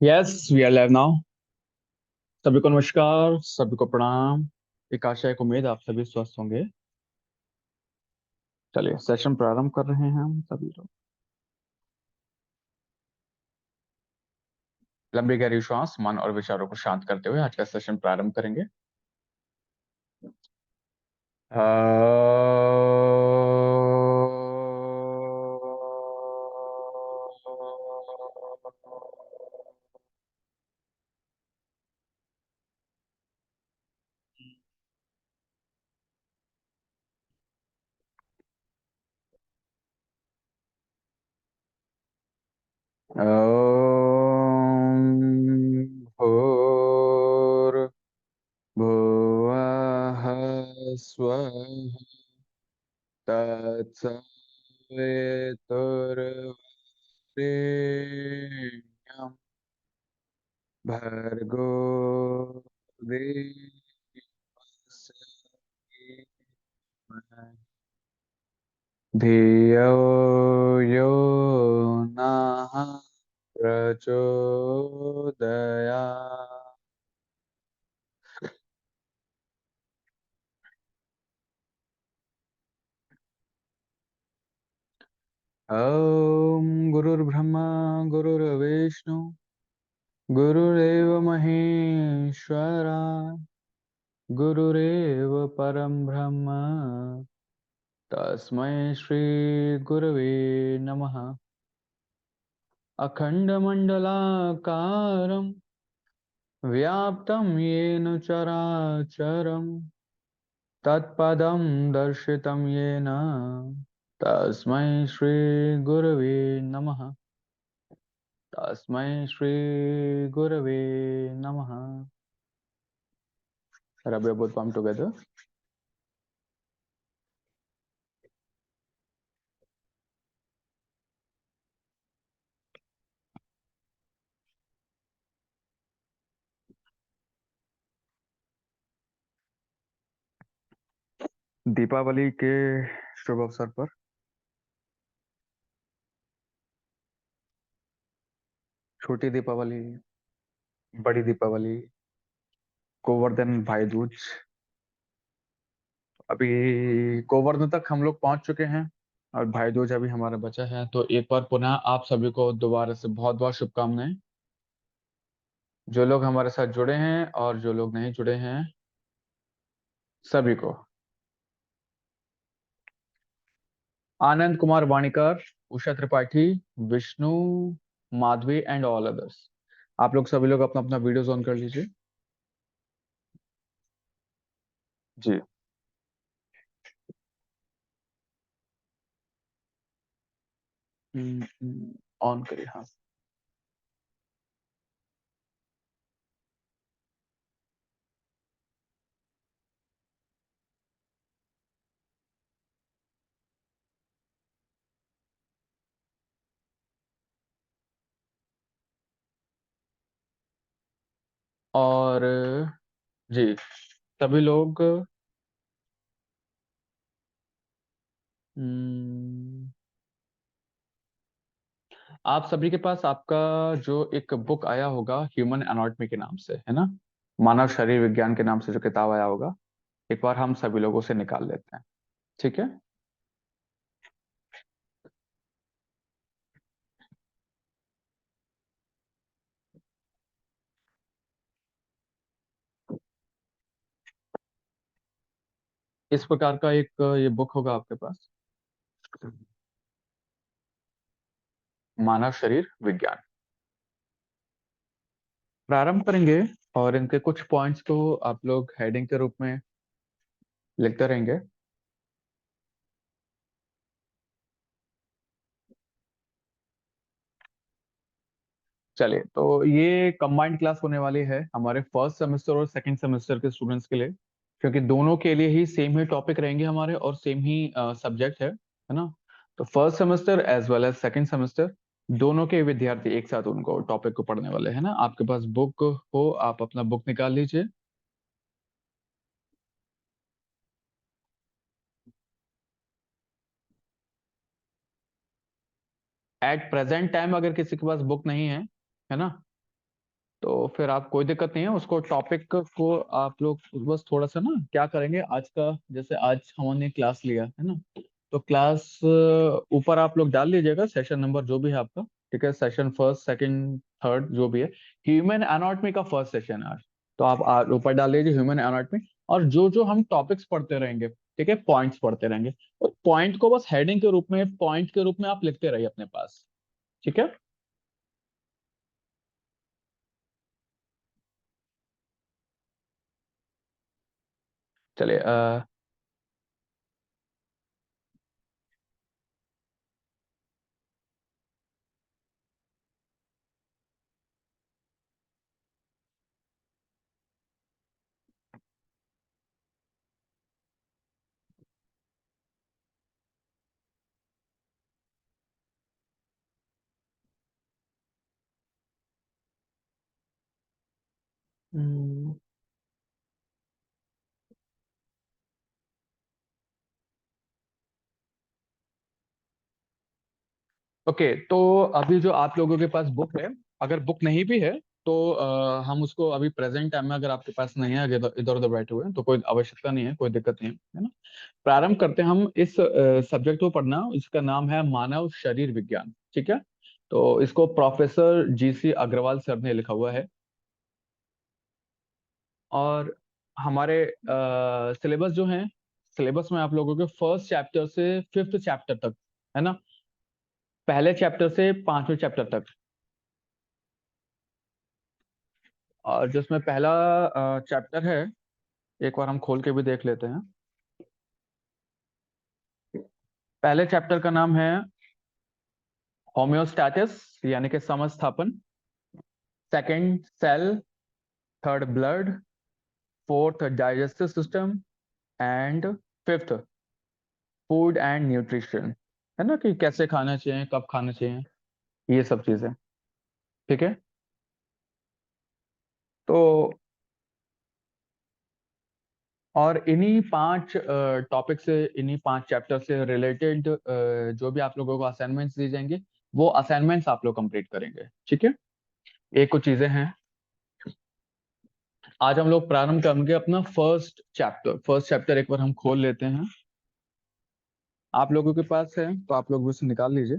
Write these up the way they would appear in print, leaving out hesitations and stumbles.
Yes we are live now. सभी को नमस्कार, सभी को प्रणाम। एक आशा, एक उम्मीद, आप सभी स्वस्थ होंगे। चलिए सेशन प्रारंभ कर रहे हैं हम सभी लोग। लंबी गहरी श्वास, मन और विचारों को शांत करते हुए आज का सेशन प्रारंभ करेंगे। भुवः स्वः तत्सवितुर्वरेण्यं भर्गो देवस्य धीमहि धियो यो नः प्रचोदयात्। ॐ गुरुर्ब्रह्मा गुरुर्विष्णु गुरुरेव महेश्वरा गुरुरेव परं ब्रह्म तस्मै श्री गुरवे नमः। अखण्डमण्डलाकारं व्याप्तं येन चराचरं तत्पदं दर्शितं येन तस्मै श्री गुरवे नमः। तस्मै श्री गुरवे नमः। रब बोथ palm together. दीपावली के शुभ अवसर पर छोटी दीपावली, बड़ी दीपावली, गोवर्धन भाई दूज, अभी गोवर्धन तक हम लोग पहुंच चुके हैं और भाई दूज अभी हमारा बचा है। तो एक बार पुनः आप सभी को दोबारा से बहुत बहुत शुभकामनाएं। जो लोग हमारे साथ जुड़े हैं और जो लोग नहीं जुड़े हैं, सभी को। Anand Kumar Vanikar, Usha Tripathi, Vishnu, Madhavi and all others, आप लोग सभी लोग अपना अपना वीडियोस ऑन कर लीजिए जी। ऑन करिए, हाँ। और जी, सभी लोग हम्म, आप सभी के पास आपका जो एक बुक आया होगा ह्यूमन एनाटॉमी के नाम से, है ना? मानव शरीर विज्ञान के नाम से जो किताब आया होगा, एक बार हम सभी लोगों से निकाल लेते हैं, ठीक है? इस प्रकार का एक ये बुक होगा आपके पास, मानव शरीर विज्ञान। प्रारंभ करेंगे और इनके कुछ पॉइंट्स को आप लोग हेडिंग के रूप में लिखते रहेंगे। चलिए, तो ये कंबाइंड क्लास होने वाली है हमारे फर्स्ट सेमेस्टर और सेकंड सेमेस्टर के स्टूडेंट्स के लिए, क्योंकि दोनों के लिए ही सेम ही टॉपिक रहेंगे हमारे और सेम ही सब्जेक्ट है ना? तो first semester as well as second semester, दोनों के विद्यार्थी एक साथ उनको टॉपिक को पढ़ने वाले हैं ना। आपके पास बुक हो, आप अपना बुक निकाल लीजिए। एट प्रेजेंट टाइम अगर किसी के पास बुक नहीं है ना, तो फिर आप कोई दिक्कत नहीं है, उसको टॉपिक को आप लोग बस थोड़ा सा ना क्या करेंगे, आज का जैसे आज हमने क्लास लिया है ना, तो क्लास ऊपर आप लोग डाल लीजिएगा सेशन नंबर जो भी है आपका। ठीक है, सेशन फर्स्ट सेकंड थर्ड जो भी है, ह्यूमन एनाटॉमी का फर्स्ट सेशन है आज। तो आप ऊपर डाल लीजिए ह्यूमन एनाटॉमी, और जो जो हम टॉपिक्स पढ़ते रहेंगे, ठीक है, पॉइंट्स पढ़ते रहेंगे, और पॉइंट को बस हेडिंग के रूप में, पॉइंट के रूप में आप लिखते रहिए अपने पास। ठीक है। चलिए ओके, तो अभी जो आप लोगों के पास बुक है, अगर बुक नहीं भी है तो हम उसको अभी प्रेजेंट टाइम में, अगर आपके पास नहीं है, अगर इधर उधर बैठे हुए हैं, तो कोई आवश्यकता नहीं है, कोई दिक्कत नहीं है ना। प्रारंभ करते हैं हम इस सब्जेक्ट को पढ़ना। इसका नाम है मानव शरीर विज्ञान। ठीक है, तो इसको प्रोफेसर GC अग्रवाल सर ने लिखा हुआ है। और हमारे सिलेबस जो है, सिलेबस में आप लोगों के फर्स्ट चैप्टर से फिफ्थ चैप्टर तक है ना, पहले चैप्टर से पांचवें चैप्टर तक। और जिसमें पहला चैप्टर है, एक बार हम खोल के भी देख लेते हैं। पहले चैप्टर का नाम है होम्योस्टैटिस, यानी कि समस्थापन। Second cell, third blood, fourth digestive system, and fifth food and nutrition. है ना, कि कैसे खाना चाहिए, कब खाना चाहिए, ये सब चीजें। ठीक है, तो और इन्हीं पांच टॉपिक से, इन्हीं पांच चैप्टर से रिलेटेड जो भी आप लोगों को असाइनमेंट्स दी जाएंगे, वो असाइनमेंट्स आप लोग कंप्लीट करेंगे। ठीक है, एक कुछ चीजें हैं। आज हम लोग प्रारंभ करेंगे अपना फर्स्ट चैप्टर। फर्स्ट चैप्टर एक बार हम खोल लेते हैं, आप लोगों के पास है तो आप लोग उसे निकाल लीजिए।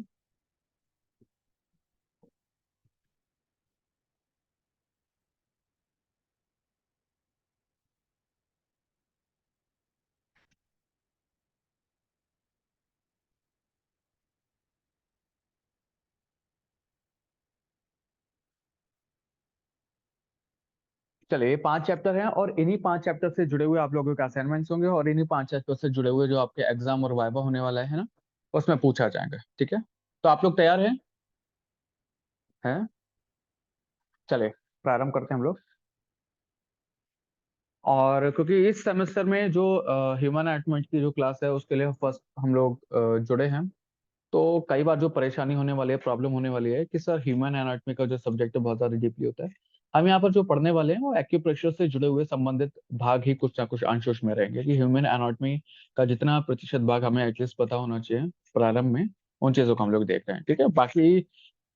चलिए, ये पांच चैप्टर हैं, और इन्हीं पांच चैप्टर से जुड़े हुए आप लोगों के असाइनमेंट्स होंगे, और इन्हीं पांच चैप्टर से जुड़े हुए जो आपके एग्जाम और वाइवा होने वाला है ना, उसमें पूछा जाएगा। ठीक है, तो आप लोग तैयार हैं? चलिए, प्रारंभ करते हैं हम लोग। और क्योंकि इस सेमेस्टर में जो ह्यूमन एनाटॉमी की जो क्लास है, उसके लिए फर्स्ट हम लोग जुड़े हैं, तो कई बार जो परेशानी होने वाली है, प्रॉब्लम होने वाली है कि सर ह्यूमन एनाटॉमी का जो सब्जेक्ट है बहुत ज्यादा डीपली होता है। हम यहाँ पर जो पढ़ने वाले हैं वो एक्यूप्रेशर से जुड़े हुए संबंधित भाग ही कुछ ना कुछ अंश उसमें रहेंगे, कि ह्यूमन एनाटॉमी का जितना प्रतिशत भाग हमें एटलीस्ट पता होना चाहिए प्रारंभ में, उन चीजों को हम लोग देख रहे हैं। ठीक है, बाकी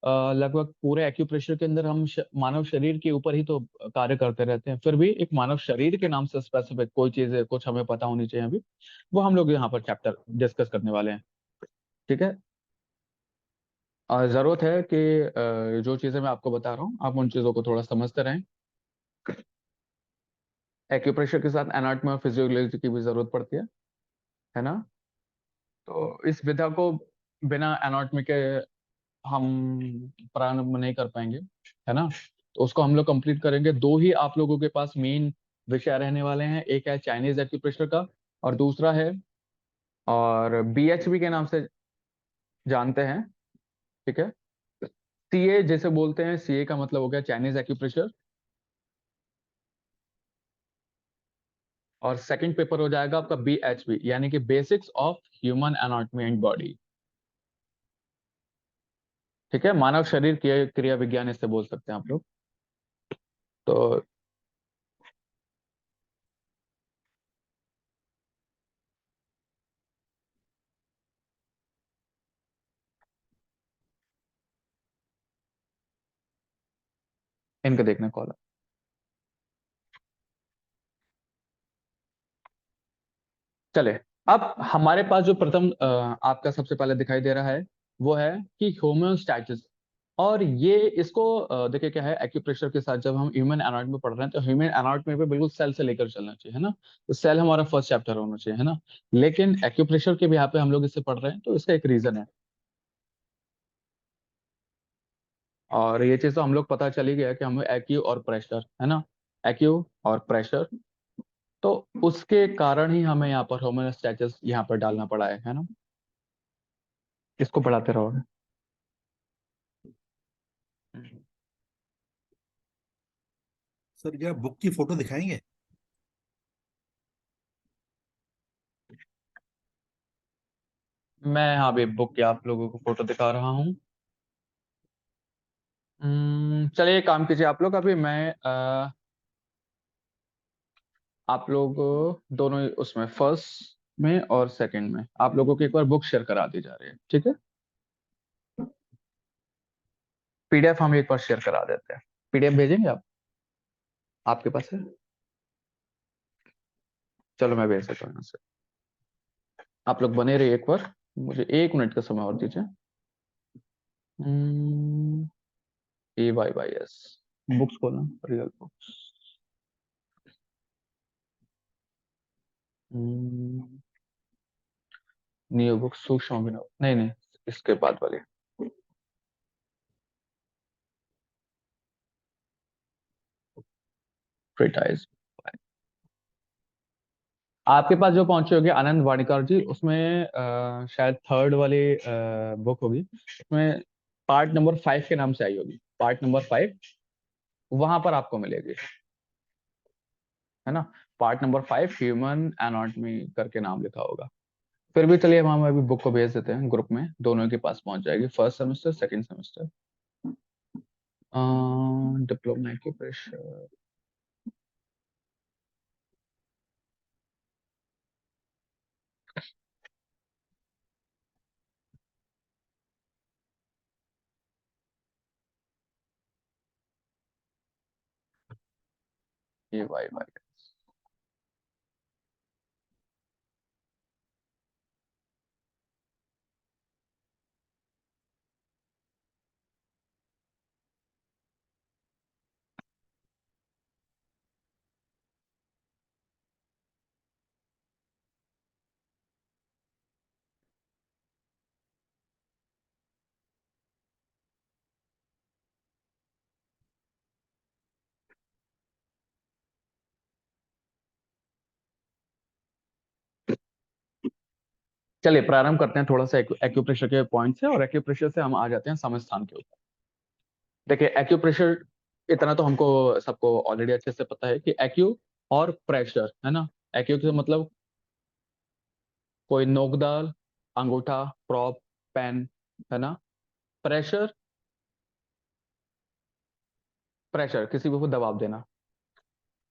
लगभग पूरे एक्यूप्रेशर के अंदर हम मानव शरीर के ऊपर ही तो कार्य करते रहते हैं, फिर भी एक मानव शरीर के नाम से स्पेसिफिक कोई चीज है, कुछ हमें पता होनी चाहिए अभी, वो हम लोग यहाँ पर चैप्टर डिस्कस करने वाले हैं। ठीक है, जरूरत है कि जो चीजें मैं आपको बता रहा हूँ, आप उन चीजों को थोड़ा समझते रहें। एक्यूप्रेशर के साथ एनाटॉमी और फिजियोलॉजी की भी जरूरत पड़ती है ना। तो इस विधा को बिना एनाटॉमी के हम प्रारंभ नहीं कर पाएंगे, है ना। तो उसको हम लोग कंप्लीट करेंगे। दो ही आप लोगों के पास मेन विषय रहने वाले हैं, एक है चाइनीज एक्यूप्रेशर का, और दूसरा है, और BHB के नाम से जानते हैं। ठीक है, CA जैसे बोलते हैं, CA का मतलब हो गया चाइनीज एक्यूप्रेशर। और सेकंड पेपर हो जाएगा आपका BHB, यानी कि basics of human anatomy and body. ठीक है, मानव शरीर क्रिया क्रिया विज्ञान इससे बोल सकते हैं आप लोग। तो इनका देखना कॉल। चले, अब हमारे पास जो प्रथम आपका सबसे पहले दिखाई दे रहा है वो है कि होम्योस्टैसिस। और ये इसको देखिए क्या है, एक्यूप्रेशर के साथ जब हम ह्यूमन एनाटॉमी में पढ़ रहे हैं तो ह्यूमन एनाटॉमी पे बिल्कुल सेल से लेकर चलना चाहिए, है ना। तो सेल हमारा फर्स्ट चैप्टर होना चाहिए, है ना। लेकिन एक्यूप्रेशर के भी यहाँ पे हम लोग इससे पढ़ रहे हैं, तो इसका एक रीजन है। और ये चीज तो हम लोग पता चली गया कि हमें एक्यू और प्रेशर, है ना, एक्यू और प्रेशर, तो उसके कारण ही हमें यहाँ पर होम्योस्टैसिस यहाँ पर डालना पड़ा है ना। इसको पढ़ाते रहोगे। सर क्या बुक की फोटो दिखाएंगे? मैं यहाँ भी बुक की आप लोगों को फोटो दिखा रहा हूँ। चलिए एक काम कीजिए आप लोग, अभी मैं आप लोग दोनों उसमें फर्स्ट में और सेकंड में आप लोगों को एक बार बुक शेयर करा दी जा रही है, ठीक है। पीडीएफ हम एक बार शेयर करा देते हैं। पीडीएफ भेजेंगे आप, आपके पास है? चलो मैं भेज देता हूँ यहाँ से। आप लोग बने रहिए, एक बार मुझे 1 मिनट का समय और दीजिए। AYYS बुक्स खोलना, रियल बुक्स। नियो बुक्स, सूक्ष्म अभिनव, नहीं नहीं, इसके बाद वाली। ट्रेटाइज। आपके पास जो पहुंचे होंगे आनंद वाणिकर जी, उसमें शायद थर्ड वाली बुक होगी, उसमें पार्ट नंबर 5 के नाम से आई होगी, पार्ट नंबर 5 वहां पर आपको मिलेगी, है ना। पार्ट नंबर 5 ह्यूमन एनाटॉमी करके नाम लिखा होगा। फिर भी चलिए हम अभी बुक को भेज देते हैं ग्रुप में, दोनों के पास पहुंच जाएगी, first semester second semester. Diploma acupressure. AYY। चलिए प्रारंभ करते हैं थोड़ा सा एक्यूप्रेशर के पॉइंट से, और एक्यूप्रेशर से हम आ जाते हैं समस्थान के ऊपर। देखिए एक्यूप्रेशर, इतना तो हमको सबको ऑलरेडी अच्छे से पता है कि एक्यू और प्रेशर, है ना। एक्यू के मतलब कोई नोकदार, अंगूठा, प्रॉप, पेन, है ना। प्रेशर, प्रेशर किसी को दबाव देना,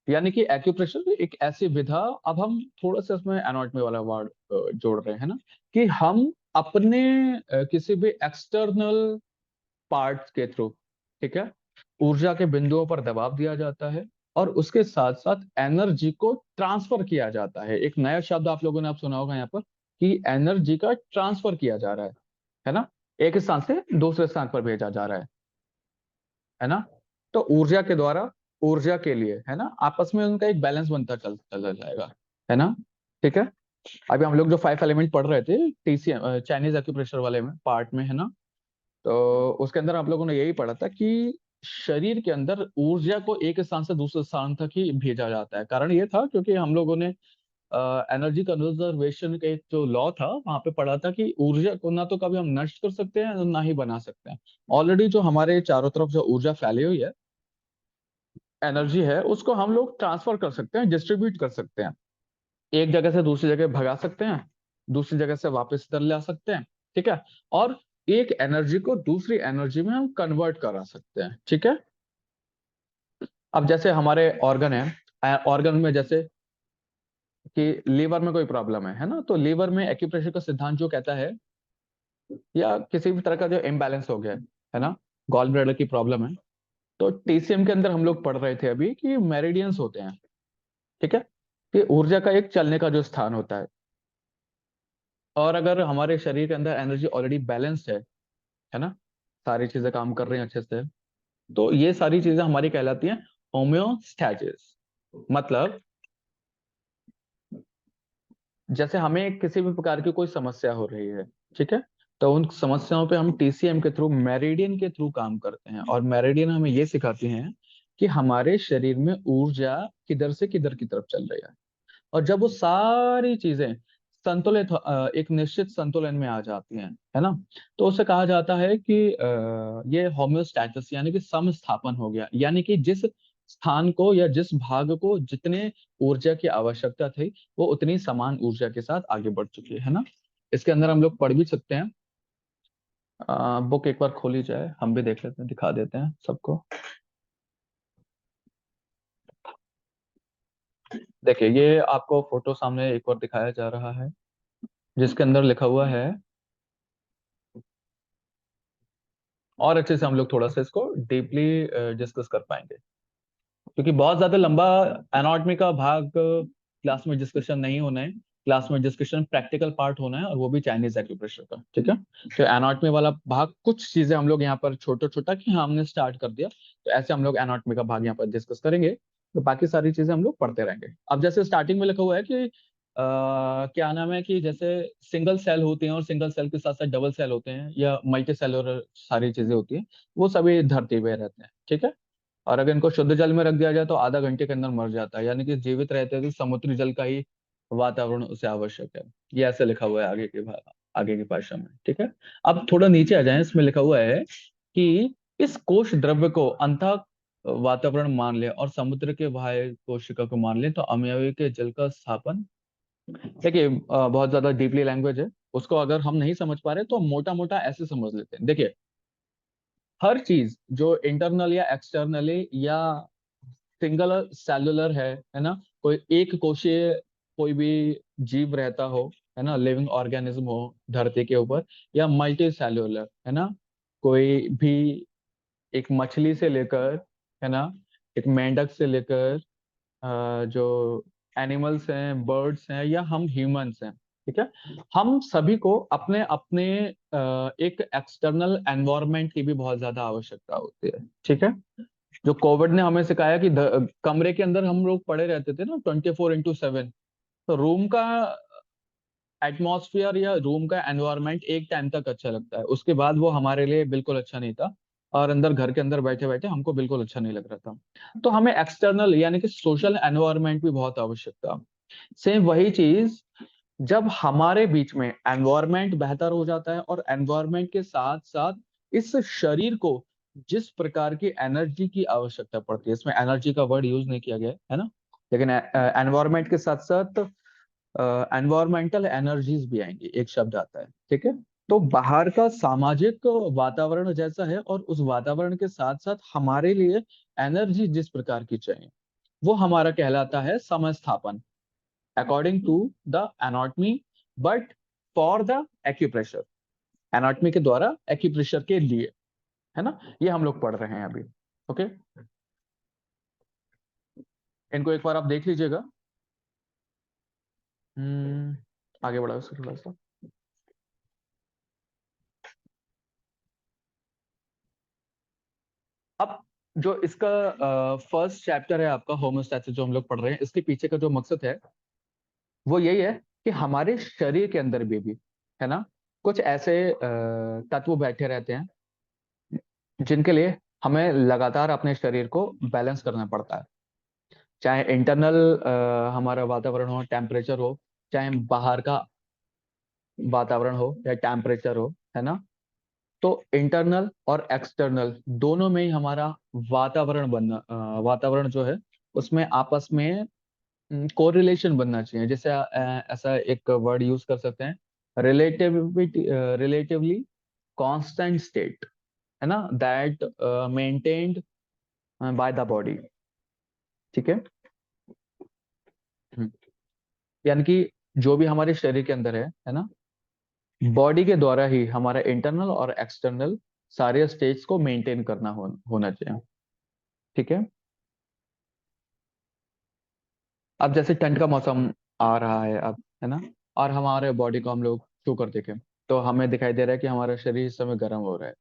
यानी कि एक्यूप्रेशर एक ऐसी विधा। अब हम थोड़ा सा इसमें एनाटॉमी वाला वर्ड जोड़ रहे हैं ना, कि हम अपने किसी भी एक्सटर्नल पार्ट्स के थ्रू, ठीक है, ऊर्जा के बिंदुओं पर दबाव दिया जाता है, और उसके साथ साथ एनर्जी को ट्रांसफर किया जाता है। एक नया शब्द आप लोगों ने आप सुना होगा यहाँ पर, कि एनर्जी का ट्रांसफर किया जा रहा है ना, एक स्थान से दूसरे स्थान पर भेजा जा रहा है ना। तो ऊर्जा के द्वारा, ऊर्जा के लिए, है ना, आपस में उनका एक बैलेंस बनता चला जाएगा, है ना। ठीक है। अभी हम लोग जो 5 एलिमेंट पढ़ रहे थे TCM चाइनीज एक्यूप्रेशर वाले में पार्ट में, है ना, तो उसके अंदर आप लोगों ने यही पढ़ा था कि शरीर के अंदर ऊर्जा को एक स्थान से दूसरे स्थान तक ही भेजा जाता है। कारण ये था क्योंकि हम लोगों ने एनर्जी कंजर्वेशन का एक जो लॉ था वहां पे पढ़ा था कि ऊर्जा को ना तो कभी हम नष्ट कर सकते हैं ना ही बना सकते हैं। ऑलरेडी जो हमारे चारों तरफ जो ऊर्जा फैली हुई है, एनर्जी है, उसको हम लोग ट्रांसफर कर सकते हैं, डिस्ट्रीब्यूट कर सकते हैं, एक जगह से दूसरी जगह भगा सकते हैं, दूसरी जगह से वापस इधर ला सकते हैं, ठीक है। और एक एनर्जी को दूसरी एनर्जी में हम कन्वर्ट करा सकते हैं, ठीक है। अब जैसे हमारे ऑर्गन है, ऑर्गन में जैसे कि लीवर में कोई प्रॉब्लम है ना, तो लीवर में एक्यूप्रेशर का सिद्धांत जो कहता है, या किसी भी तरह का जो इम्बैलेंस हो गया है ना, गॉल ब्लैडर की प्रॉब्लम है, तो टीसीएम के अंदर हम लोग पढ़ रहे थे अभी कि मेरिडियंस होते हैं, ठीक है, कि ऊर्जा का एक चलने का जो स्थान होता है। और अगर हमारे शरीर के अंदर एनर्जी ऑलरेडी बैलेंस्ड है ना, सारी चीजें काम कर रही हैं अच्छे से, तो ये सारी चीजें हमारी कहलाती हैं होम्योस्टैसिस। मतलब जैसे हमें किसी भी प्रकार की कोई समस्या हो रही है, ठीक है, तो उन समस्याओं पे हम टीसीएम के थ्रू, मेरिडियन के थ्रू काम करते हैं। और मेरिडियन हमें ये सिखाती हैं कि हमारे शरीर में ऊर्जा किधर से किधर की तरफ चल रही है। और जब वो सारी चीजें संतुलित, एक निश्चित संतुलन में आ जाती हैं, है ना, तो उसे कहा जाता है कि ये होम्योस्टैसिस यानी कि समस्थापन हो गया। यानी कि जिस स्थान को या जिस भाग को जितने ऊर्जा की आवश्यकता थी, वो उतनी समान ऊर्जा के साथ आगे बढ़ चुकी है ना। इसके अंदर हम लोग पढ़ भी सकते हैं। बुक एक बार खोली जाए, हम भी देख लेते हैं, दिखा देते हैं सबको। देखिए, ये आपको फोटो सामने एक बार दिखाया जा रहा है, जिसके अंदर लिखा हुआ है, और अच्छे से हम लोग थोड़ा सा इसको डीपली डिस्कस कर पाएंगे, क्योंकि बहुत ज्यादा लंबा एनाटॉमी का भाग क्लास में डिस्कशन नहीं होना है। क्लास में डिस्कशन प्रैक्टिकल पार्ट होना है, और वो भी चाइनीज एक्यूप्रेशर का, ठीक है। तो एनाटॉमी वाला भाग, कुछ चीजें हम लोग यहाँ पर छोटा छोटा कि हाँ हमने स्टार्ट कर दिया, तो ऐसे हम लोग एनाटॉमी का भाग यहाँ पर डिस्कस करेंगे। तो बाकी सारी चीजें हम लोग पढ़ते रहेंगे। अब जैसे स्टार्टिंग में लिखा हुआ है कि क्या नाम है, कि जैसे सिंगल सेल होते हैं, और सिंगल सेल के साथ साथ डबल सेल होते हैं, या मल्टी सेलुलर सारी चीजें होती हैं, वो सभी धरती पे रहते हैं, ठीक है। और अगर इनको शुद्ध जल में रख दिया जाए तो आधा घंटे के अंदर मर जाता है। यानी कि जीवित रहते हैं तो समुद्री जल का ही वातावरण उसे आवश्यक है। ये ऐसे लिखा हुआ है आगे की भाषा में, ठीक है। अब थोड़ा नीचे आ जाए, इसमें लिखा हुआ है कि इस कोश द्रव्य को अंतः वातावरण मान ले और समुद्र के बाह्य कोशिका को मान ले, तो अवयवी के जल का स्थापन। देखिए, बहुत ज्यादा डीपली लैंग्वेज है, उसको अगर हम नहीं समझ पा रहे तो मोटा मोटा ऐसे समझ लेते हैं। देखिए, हर चीज जो इंटरनल या एक्सटर्नली या सिंगल सेलुलर है ना, कोई एक कोशीय कोई भी जीव रहता हो, है ना, लिविंग ऑर्गेनिज्म हो धरती के ऊपर, या मल्टी सेलुलर, है ना, कोई भी, एक मछली से लेकर, है ना, एक मेंढक से लेकर, जो एनिमल्स हैं, बर्ड्स हैं, या हम ह्यूमंस हैं, ठीक है, हम सभी को अपने अपने एक एक्सटर्नल एनवायरनमेंट की भी बहुत ज्यादा आवश्यकता होती है, ठीक है। जो कोविड ने हमें सिखाया कि कमरे के अंदर हम लोग पड़े रहते थे ना 24/7, तो रूम का एटमॉस्फेयर या रूम का एनवायरनमेंट एक टाइम तक अच्छा लगता है, उसके बाद वो हमारे लिए बिल्कुल अच्छा नहीं था। और अंदर घर के अंदर बैठे बैठे हमको बिल्कुल अच्छा नहीं लग रहा था। तो हमें एक्सटर्नल यानी कि सोशल एनवायरनमेंट भी बहुत आवश्यक था। सेम वही चीज, जब हमारे बीच में एनवायरनमेंट बेहतर हो जाता है, और एनवायरनमेंट के साथ साथ इस शरीर को जिस प्रकार की एनर्जी की आवश्यकता पड़ती है, इसमें एनर्जी का वर्ड यूज नहीं किया गया है ना, लेकिन एनवायरनमेंट के साथ साथ एनवायरमेंटल एनर्जीज भी आएंगी, एक शब्द आता है, ठीक है। तो बाहर का सामाजिक वातावरण जैसा है, और उस वातावरण के साथ साथ हमारे लिए एनर्जी जिस प्रकार की चाहिए, वो हमारा कहलाता है समस्थापन, according to the anatomy, but for the acupressure, anatomy के द्वारा एक्यूप्रेशर के लिए, है ना। ये हम लोग पढ़ रहे हैं अभी, ओके। इनको एक बार आप देख लीजिएगा। आगे बढ़ाओ इसको थोड़ा सा। अब जो इसका फर्स्ट चैप्टर है आपका होमोस्टैसिस, जो हम लोग पढ़ रहे हैं, इसके पीछे का जो मकसद है वो यही है कि हमारे शरीर के अंदर भी है ना, कुछ ऐसे तत्व बैठे रहते हैं जिनके लिए हमें लगातार अपने शरीर को बैलेंस करना पड़ता है। चाहे इंटरनल हमारा वातावरण हो, टेम्परेचर हो, चाहे बाहर का वातावरण हो या टेम्परेचर हो, है ना। तो इंटरनल और एक्सटर्नल दोनों में ही हमारा वातावरण जो है, उसमें आपस में कोरिलेशन बनना चाहिए। जैसे ऐसा एक वर्ड यूज कर सकते हैं, रिलेटिविटी, रिलेटिवली कांस्टेंट स्टेट, है ना, that maintained by the body. ठीक है। हम्म, यानी कि जो भी हमारे शरीर के अंदर है ना, बॉडी के द्वारा ही हमारा इंटरनल और एक्सटर्नल सारे स्टेट्स को मेंटेन करना होना चाहिए। ठीक है। अब जैसे ठंड का मौसम आ रहा है अब, है ना, और हमारे बॉडी को हम लोग छू कर देखें तो हमें दिखाई दे रहा है कि हमारा शरीर इस समय गर्म हो रहा है।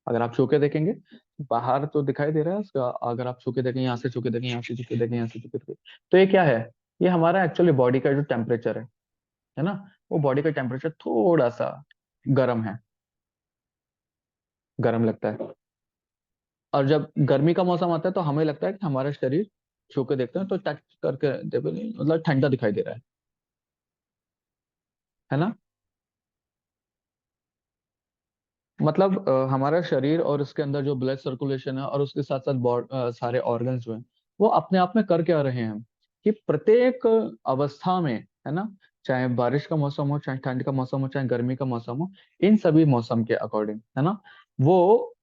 अगर आप छू के देखेंगे, बाहर तो दिखाई दे रहा है उसका, अगर आप छू के देखें, यहाँ से छू के देखें, यहाँ से छू के देखें, यहाँ से छू के देखें, तो ये क्या है? ये हमारा एक्चुअली बॉडी का जो टेम्परेचर है ना, वो बॉडी का टेम्परेचर थोड़ा सा गर्म है, गर्म लगता है। और जब गर्मी का मौसम आता है तो हमें लगता है कि हमारा शरीर छू के देखते हैं तो टच करके देखो, मतलब ठंडा दिखाई दे रहा है ना। मतलब हमारा शरीर और उसके अंदर जो ब्लड सर्कुलेशन है और उसके साथ साथ सारे ऑर्गन्स जो हैं वो अपने आप में कर क्या रहे हैं कि प्रत्येक अवस्था में, है ना, चाहे बारिश का मौसम हो, चाहे ठंड का मौसम हो, चाहे गर्मी का मौसम हो, इन सभी मौसम के अकॉर्डिंग, है ना, वो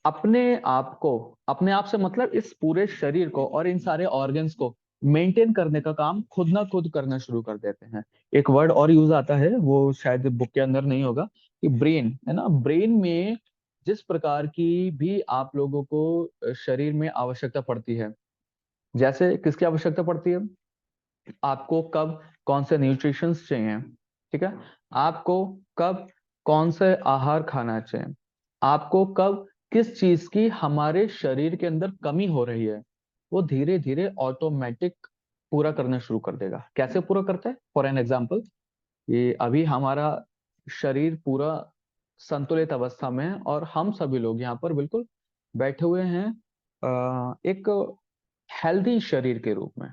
अपने आप को, अपने आप से मतलब इस पूरे शरीर को और इन सारे ऑर्गन्स को मेंटेन करने का काम खुद ना खुद करना शुरू कर देते हैं। एक वर्ड और यूज आता है, वो शायद बुक के अंदर नहीं होगा, कि ब्रेन, है ना, ब्रेन में जिस प्रकार की भी आप लोगों को शरीर में आवश्यकता पड़ती है, जैसे किसकी आवश्यकता पड़ती है, आपको कब कौन से न्यूट्रिशंस चाहिए, ठीक है, आपको कब कौन से आहार खाना चाहिए, आपको कब किस चीज की हमारे शरीर के अंदर कमी हो रही है, वो धीरे धीरे ऑटोमेटिक पूरा करना शुरू कर देगा। कैसे पूरा करता है? फॉर एन एग्जाम्पल, ये अभी हमारा शरीर पूरा संतुलित अवस्था में है और हम सभी लोग यहाँ पर बिल्कुल बैठे हुए हैं एक हेल्दी शरीर के रूप में।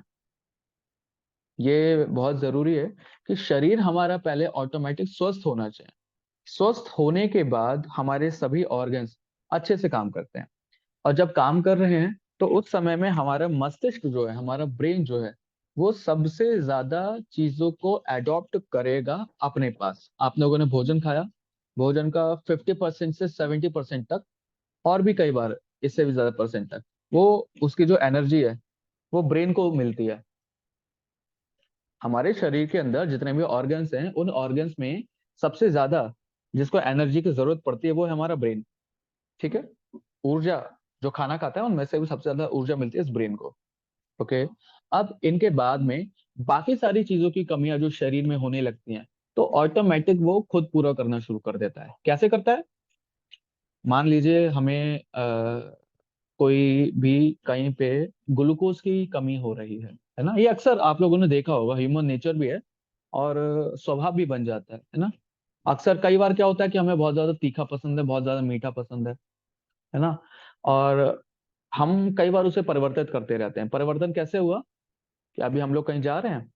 ये बहुत जरूरी है कि शरीर हमारा पहले ऑटोमेटिक स्वस्थ होना चाहिए। स्वस्थ होने के बाद हमारे सभी ऑर्गन्स अच्छे से काम करते हैं, और जब काम कर रहे हैं तो उस समय में हमारा मस्तिष्क जो है, हमारा ब्रेन जो है, वो सबसे ज्यादा चीजों को अडॉप्ट करेगा अपने पास। आप लोगों ने भोजन खाया, भोजन का 50% से 70% तक, और भी कई बार इससे भी ज्यादा परसेंट तक, वो उसकी जो एनर्जी है वो ब्रेन को मिलती है। हमारे शरीर के अंदर जितने भी ऑर्गन्स हैं, उन ऑर्गन्स में सबसे ज्यादा जिसको एनर्जी की जरूरत पड़ती है वो है हमारा ब्रेन। ठीक है। ऊर्जा, जो खाना खाता है उनमें से भी सबसे ज्यादा ऊर्जा मिलती है इस ब्रेन को। ओके। अब इनके बाद में बाकी सारी चीजों की कमियां जो शरीर में होने लगती हैं, तो ऑटोमेटिक वो खुद पूरा करना शुरू कर देता है। कैसे करता है? मान लीजिए हमें कोई भी कहीं पे ग्लूकोज की कमी हो रही है ना, ये अक्सर आप लोगों ने देखा होगा, ह्यूमन नेचर भी है और स्वभाव भी बन जाता है ना। अक्सर कई बार क्या होता है कि हमें बहुत ज्यादा तीखा पसंद है, बहुत ज्यादा मीठा पसंद है ना, और हम कई बार उसे परिवर्तित करते रहते हैं। परिवर्तन कैसे हुआ कि अभी हम लोग कहीं जा रहे हैं,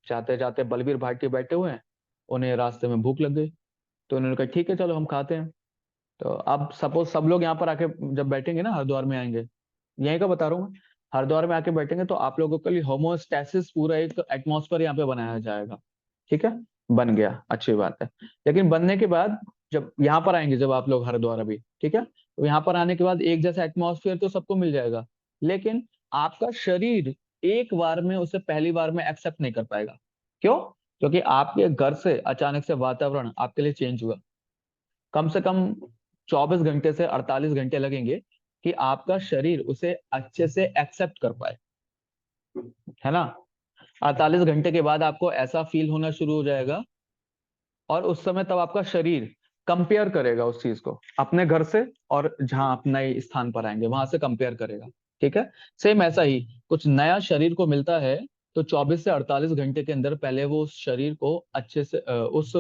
जाते जाते बलबीर भाटी बैठे हुए हैं, उन्हें रास्ते में भूख लग गई, तो उन्होंने कहा ठीक है चलो हम खाते हैं। तो अब सपोज सब लोग यहाँ पर आके जब बैठेंगे ना, हरिद्वार में आएंगे, यहीं का बता रहा हूँ मैं, हरिद्वार में आके बैठेंगे तो आप लोगों के लिए होमोस्टैसिस पूरा एक एटमॉस्फेयर यहाँ पे बनाया जाएगा। ठीक है। बन गया, अच्छी बात है। लेकिन बनने के बाद जब यहाँ पर आएंगे, जब आप लोग हरिद्वार अभी, ठीक है, तो यहाँ पर आने के बाद एक जैसा एटमॉस्फेयर तो सबको मिल जाएगा, लेकिन आपका शरीर एक बार में उसे पहली बार में एक्सेप्ट नहीं कर पाएगा। क्यों? क्योंकि आपके घर से अचानक से वातावरण आपके लिए चेंज हुआ। कम से कम 24 घंटे से 48 घंटे लगेंगे कि आपका शरीर उसे अच्छे से एक्सेप्ट कर पाए, है ना। 48 घंटे के बाद आपको ऐसा फील होना शुरू हो जाएगा, और उस समय तब आपका शरीर कंपेयर करेगा उस चीज को अपने घर से, और जहां आप नए स्थान पर आएंगे वहां से कंपेयर करेगा। ठीक है। सेम ऐसा ही कुछ नया शरीर को मिलता है, तो 24 से 48 घंटे के अंदर पहले वो उस शरीर को अच्छे से उस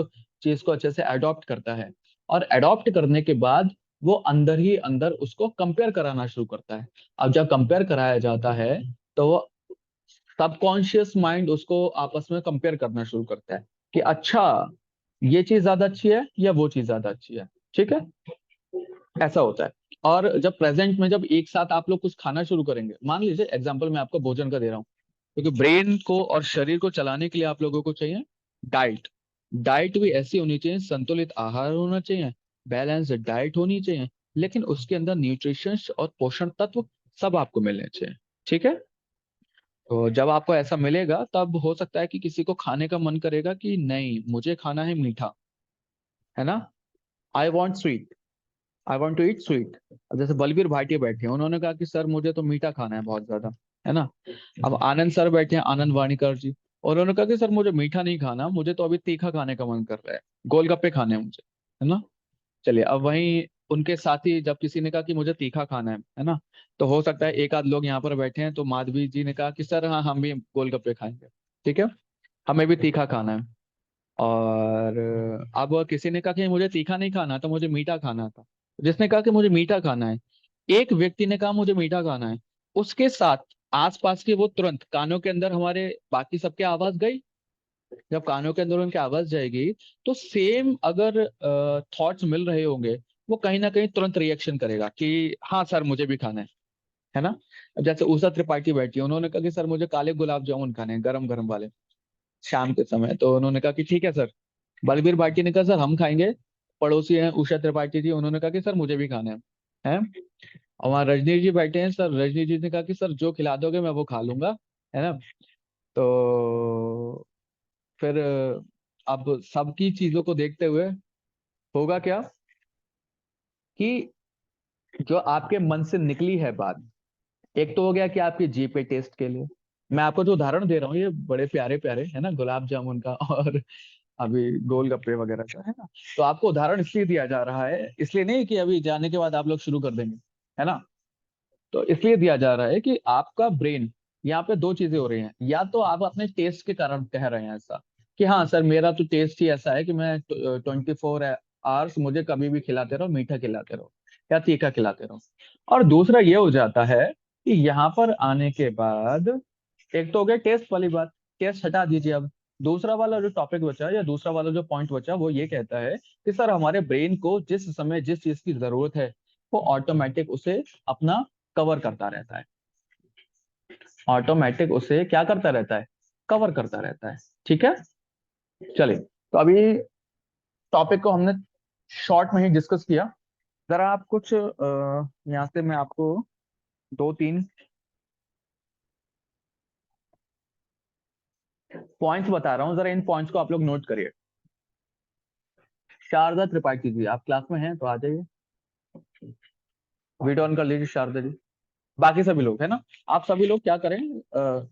चीज को अच्छे से अडॉप्ट करता है, और अडॉप्ट करने के बाद वो अंदर ही अंदर उसको कंपेयर कराना शुरू करता है। अब जब कंपेयर कराया जाता है तो वो सबकॉन्शियस माइंड उसको आपस में कंपेयर करना शुरू करता है कि अच्छा, ये चीज ज्यादा अच्छी है या वो चीज ज्यादा अच्छी है। ठीक है। ऐसा होता है। और जब प्रेजेंट में जब एक साथ आप लोग कुछ खाना शुरू करेंगे, मान लीजिए एग्जांपल मैं आपको भोजन का दे रहा हूँ, क्योंकि ब्रेन को और शरीर को चलाने के लिए आप लोगों को चाहिए डाइट। डाइट भी ऐसी होनी चाहिए, संतुलित आहार होना चाहिए, बैलेंस डाइट होनी चाहिए, लेकिन उसके अंदर न्यूट्रिशंस और पोषण तत्व सब आपको मिलने चाहिए। ठीक है। तो जब आपको ऐसा मिलेगा तब हो सकता है कि किसी को खाने का मन करेगा कि नहीं मुझे खाना है मीठा, है ना, I want sweet, I want to eat sweet. अब जैसे बलबीर भाटिया बैठे हैं, उन्होंने कहा कि सर मुझे तो मीठा खाना है बहुत ज्यादा, है ना। अब आनंद सर बैठे हैं, आनंद वाणीकर जी, और उन्होंने कहा कि सर मुझे मीठा नहीं खाना, मुझे तो अभी तीखा खाने का मन कर रहा है, गोलगप्पे खाने हैं मुझे, है ना। चलिए, अब वहीं उनके साथी जब किसी ने कहा कि मुझे तीखा खाना है ना, तो हो सकता है एक आध लोग यहाँ पर बैठे हैं तो माधवी जी ने कहा कि सर हाँ हम भी गोलगप्पे खाएंगे, ठीक है, हमें भी तीखा खाना है। और अब किसी ने कहा कि मुझे तीखा नहीं खाना था, मुझे मीठा खाना था। जिसने कहा कि मुझे मीठा खाना है, एक व्यक्ति ने कहा मुझे मीठा खाना है, उसके साथ आसपास के वो तुरंत कानों के अंदर हमारे बाकी सबके आवाज गई। जब कानों के अंदर उनकी आवाज जाएगी तो सेम अगर थॉट्स मिल रहे होंगे, वो कहीं ना कहीं तुरंत रिएक्शन करेगा कि हाँ सर मुझे भी खाना है ना। अब जैसे उषा त्रिपाठी बैठी है, उन्होंने कहा कि सर मुझे काले गुलाब जामुन खाने हैं गरम गरम वाले शाम के समय, तो उन्होंने कहा कि ठीक है सर। बलबीर भाटी ने कहा सर हम खाएंगे। पड़ोसी हैं उषा त्रिपाठी जी, उन्होंने कहा कि सर मुझे भी खाना है। और वहाँ रजनी जी बैठे हैं, सर रजनी जी ने कहा कि सर जो खिला दोगे मैं वो खा लूंगा, है ना। तो फिर अब सबकी चीजों को देखते हुए होगा क्या कि जो आपके मन से निकली है बात, एक तो हो गया कि आपके जी पे टेस्ट के लिए, मैं आपको जो उदाहरण दे रहा हूँ ये बड़े प्यारे प्यारे है ना, गुलाब जामुन का और अभी गोलगप्पे वगैरह का, है ना। तो आपको उदाहरण इसलिए दिया जा रहा है, इसलिए नहीं कि अभी जाने के बाद आप लोग शुरू कर देंगे, है ना। तो इसलिए दिया जा रहा है कि आपका ब्रेन, यहाँ पे दो चीजें हो रही हैं, या तो आप अपने टेस्ट के कारण कह रहे हैं ऐसा कि हाँ सर मेरा तो टेस्ट ही ऐसा है कि मैं 24 आवर्स मुझे कभी भी खिलाते रहो, मीठा खिलाते रहो या तीखा खिलाते रहो। और दूसरा ये हो जाता है कि यहाँ पर आने के बाद, एक तो हो गया टेस्ट वाली बात, टेस्ट हटा दीजिए। अब दूसरा वाला जो टॉपिक बचा या दूसरा वाला जो पॉइंट बचा वो ये कहता है कि सर हमारे ब्रेन को जिस समय जिस चीज की जरूरत है वो ऑटोमेटिक उसे अपना कवर करता रहता है, ऑटोमेटिक उसे क्या करता रहता है, कवर करता रहता है। ठीक है। चलिए, तो अभी टॉपिक को हमने शॉर्ट में ही डिस्कस किया। जरा आप कुछ यहाँ से मैं आपको दो तीन पॉइंट्स बता रहा हूँ, जरा इन पॉइंट्स को आप लोग नोट करिए। शारदा त्रिपाठी जी आप क्लास में हैं तो आ जाइए, वीडियो ऑन कर लीजिए शारदा जी। बाकी सभी लोग है ना, आप सभी लोग क्या करें,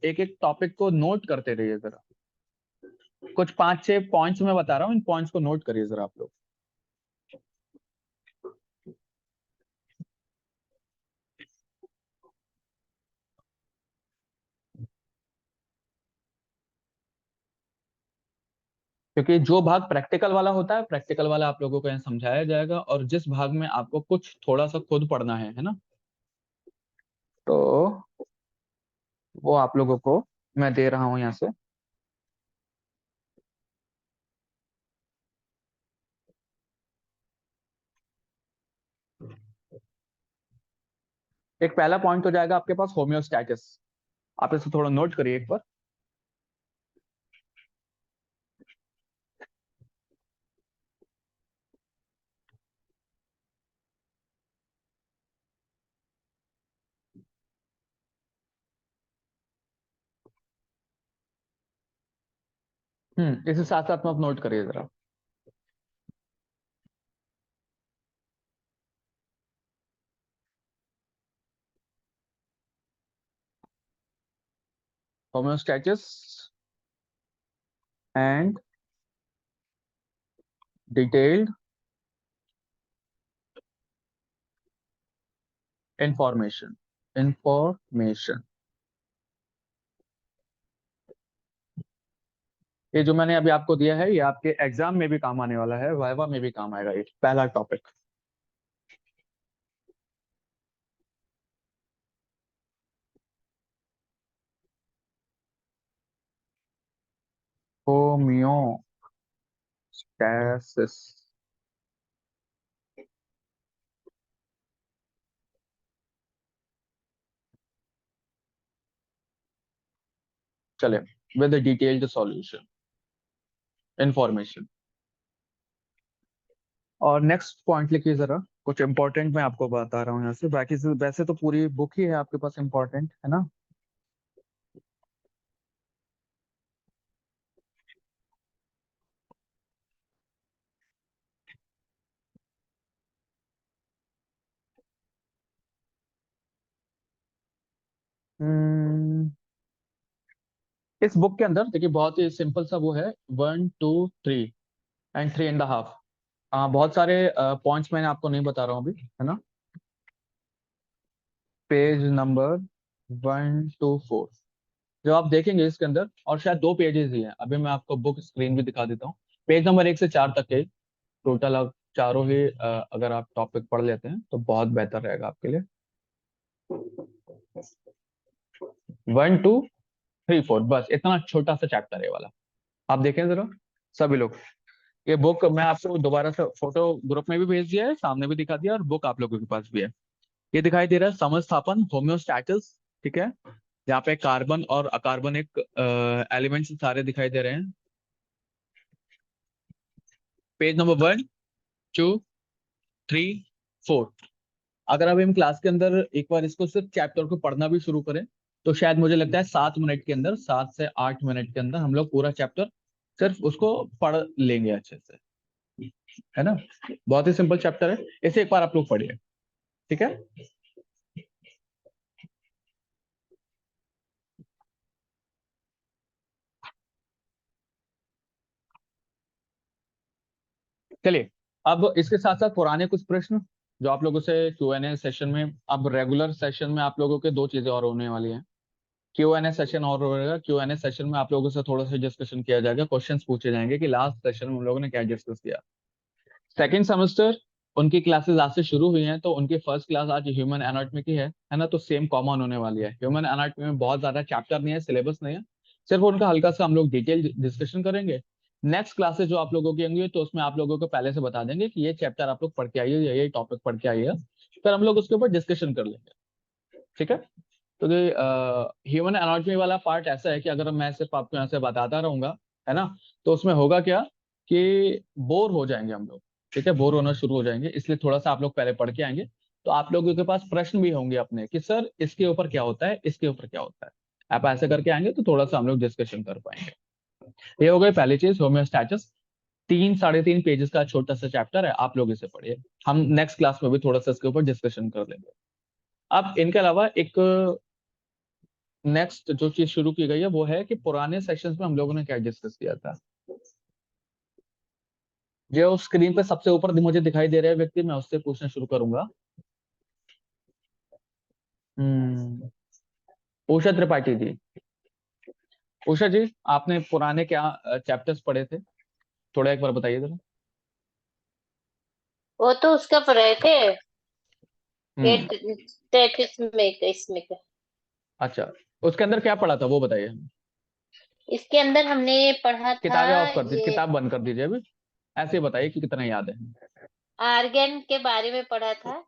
एक एक टॉपिक को नोट करते रहिए जरा। कुछ पांच छह पॉइंट्स मैं बता रहा हूँ, इन पॉइंट्स को नोट करिए जरा आप लोग। क्योंकि जो भाग प्रैक्टिकल वाला होता है, प्रैक्टिकल वाला आप लोगों को यहाँ समझाया जाएगा, और जिस भाग में आपको कुछ थोड़ा सा खुद पढ़ना है ना, तो वो आप लोगों को मैं दे रहा हूँ यहाँ से। एक पहला पॉइंट हो जाएगा आपके पास होम्योस्टैटिस, आप इसे थोड़ा नोट करिए एक बार। इसे साथ साथ में आप नोट करिए जरा। होम्योस्टैटिस एंड डिटेल्ड इंफॉर्मेशन, इंफॉर्मेशन, ये जो मैंने अभी आपको दिया है ये आपके एग्जाम में भी काम आने वाला है, वाइवा में भी काम आएगा, ये पहला टॉपिक। होम्योस्टैसिस। चले, विद डिटेल्ड सॉल्यूशन, इंफॉर्मेशन। और नेक्स्ट पॉइंट लिखिए जरा, कुछ इंपॉर्टेंट मैं आपको बता रहा हूँ यहाँ से, बाकी वैसे तो पूरी बुक ही है आपके पास इंपॉर्टेंट, है ना। हम्म, इस बुक के अंदर देखिए बहुत ही सिंपल सा वो है, 1 2 3 एंड 3.5। बहुत सारे पॉइंट्स मैंने आपको नहीं बता रहा हूँ अभी, है ना। पेज नंबर 1 2 4 जो आप देखेंगे इसके अंदर, और शायद 2 पेजेस ही हैं, अभी मैं आपको बुक स्क्रीन भी दिखा देता हूँ। पेज नंबर 1 से 4 तक के टोटल, आप चारों ही अगर आप टॉपिक पढ़ लेते हैं तो बहुत बेहतर रहेगा आपके लिए। 1 2 3 4, बस इतना छोटा सा चैप्टर है ये वाला। आप देखें जरा सभी लोग, ये बुक मैं आपको दोबारा से फोटो ग्रुप में भी भेज दिया है, सामने भी दिखा दिया, और बुक आप लोगों के पास भी है। ये दिखाई दे रहा है समस्थापन, होम्योस्टैटिस, ठीक है। यहाँ पे कार्बन और अकार्बनिक एलिमेंट्स सारे दिखाई दे रहे हैं। Page number 1 2 3 4। अगर अब हम क्लास के अंदर एक बार इसको सिर्फ चैप्टर को पढ़ना भी शुरू करें, तो शायद मुझे लगता है 7 मिनट के अंदर, 7 से 8 मिनट के अंदर हम लोग पूरा चैप्टर सिर्फ उसको पढ़ लेंगे अच्छे से, है ना। बहुत ही सिंपल चैप्टर है, इसे एक बार आप लोग पढ़िए, ठीक है। चलिए, अब इसके साथ साथ पुराने कुछ प्रश्न जो आप लोगों से Q&A सेशन में, अब रेगुलर सेशन में आप लोगों के दो चीजें और होने वाली हैं। Q&A सेशन और होगा, Q&A सेशन में आप लोगों से थोड़ा सा डिस्कशन किया जाएगा, क्वेश्चंस पूछे जाएंगे कि लास्ट सेशन में हम लोगों ने क्या डिस्कस किया। सेकेंड सेमेस्टर उनकी क्लासेस आज से शुरू हुई हैं, तो उनकी फर्स्ट क्लास आज ह्यूमन एनाटॉमी की है ना, तो सेम कॉमन होने वाली है। ह्यूमन एनाटॉमी में बहुत ज्यादा चैप्टर नहीं है, सिलेबस नहीं है, सिर्फ उनका हल्का सा हम लोग डिटेल डिस्कशन करेंगे। नेक्स्ट क्लासेस जो आप लोगों की होंगी, तो उसमें आप लोगों को पहले से बता देंगे कि ये चैप्टर आप लोग पढ़ के आइए, ये टॉपिक पढ़ के आइए, फिर हम लोग उसके ऊपर डिस्कशन कर लेंगे, ठीक है। तो ह्यूमन एनाटॉमी वाला पार्ट ऐसा है कि अगर मैं सिर्फ आपको यहाँ से बताता रहूंगा, है ना, तो उसमें होगा क्या कि बोर हो जाएंगे हम लोग, ठीक है, बोर होना शुरू हो जाएंगे, इसलिए थोड़ा सा आप लोग पहले पढ़ के आएंगे, तो आप लोगों के पास प्रश्न भी होंगे अपने कि सर इसके ऊपर क्या होता है, इसके ऊपर क्या होता है। आप ऐसे करके आएंगे तो थोड़ा सा हम लोग डिस्कशन कर पाएंगे। ये हो गई पहली चीज, होम्योस्टैटिस। 3 साढ़े 3 पेजेस का छोटा सा चैप्टर है, आप लोग इसे पढ़िए, हम नेक्स्ट क्लास में भी थोड़ा सा इसके ऊपर डिस्कशन कर लेंगे। अब इनके अलावा एक नेक्स्ट जो चीज शुरू की गई है वो है कि पुराने सेशंस में हम लोगों ने क्या डिस्कस किया था। जो स्क्रीन पे सबसे ऊपर मुझे दिखाई दे रहा है व्यक्ति, मैं उससे पूछना शुरू करूंगा। हम्म, उषा त्रिपाठी जी। उषा जी, आपने पुराने क्या चैप्टर्स पढ़े थे, थोड़ा एक बार बताइए जरा। वो तो उसका पढ़े थे, हम्म। 33 में का, इसमें का। अच्छा, उसके अंदर क्या पढ़ा था वो बताइए। इसके अंदर हमने पढ़ा था किताबें ऑफ कर दीजिए, ये किताब बंद कर दीजिए अभी, ऐसे बताइए कि कितना याद है। आर्गन के बारे में पढ़ा था।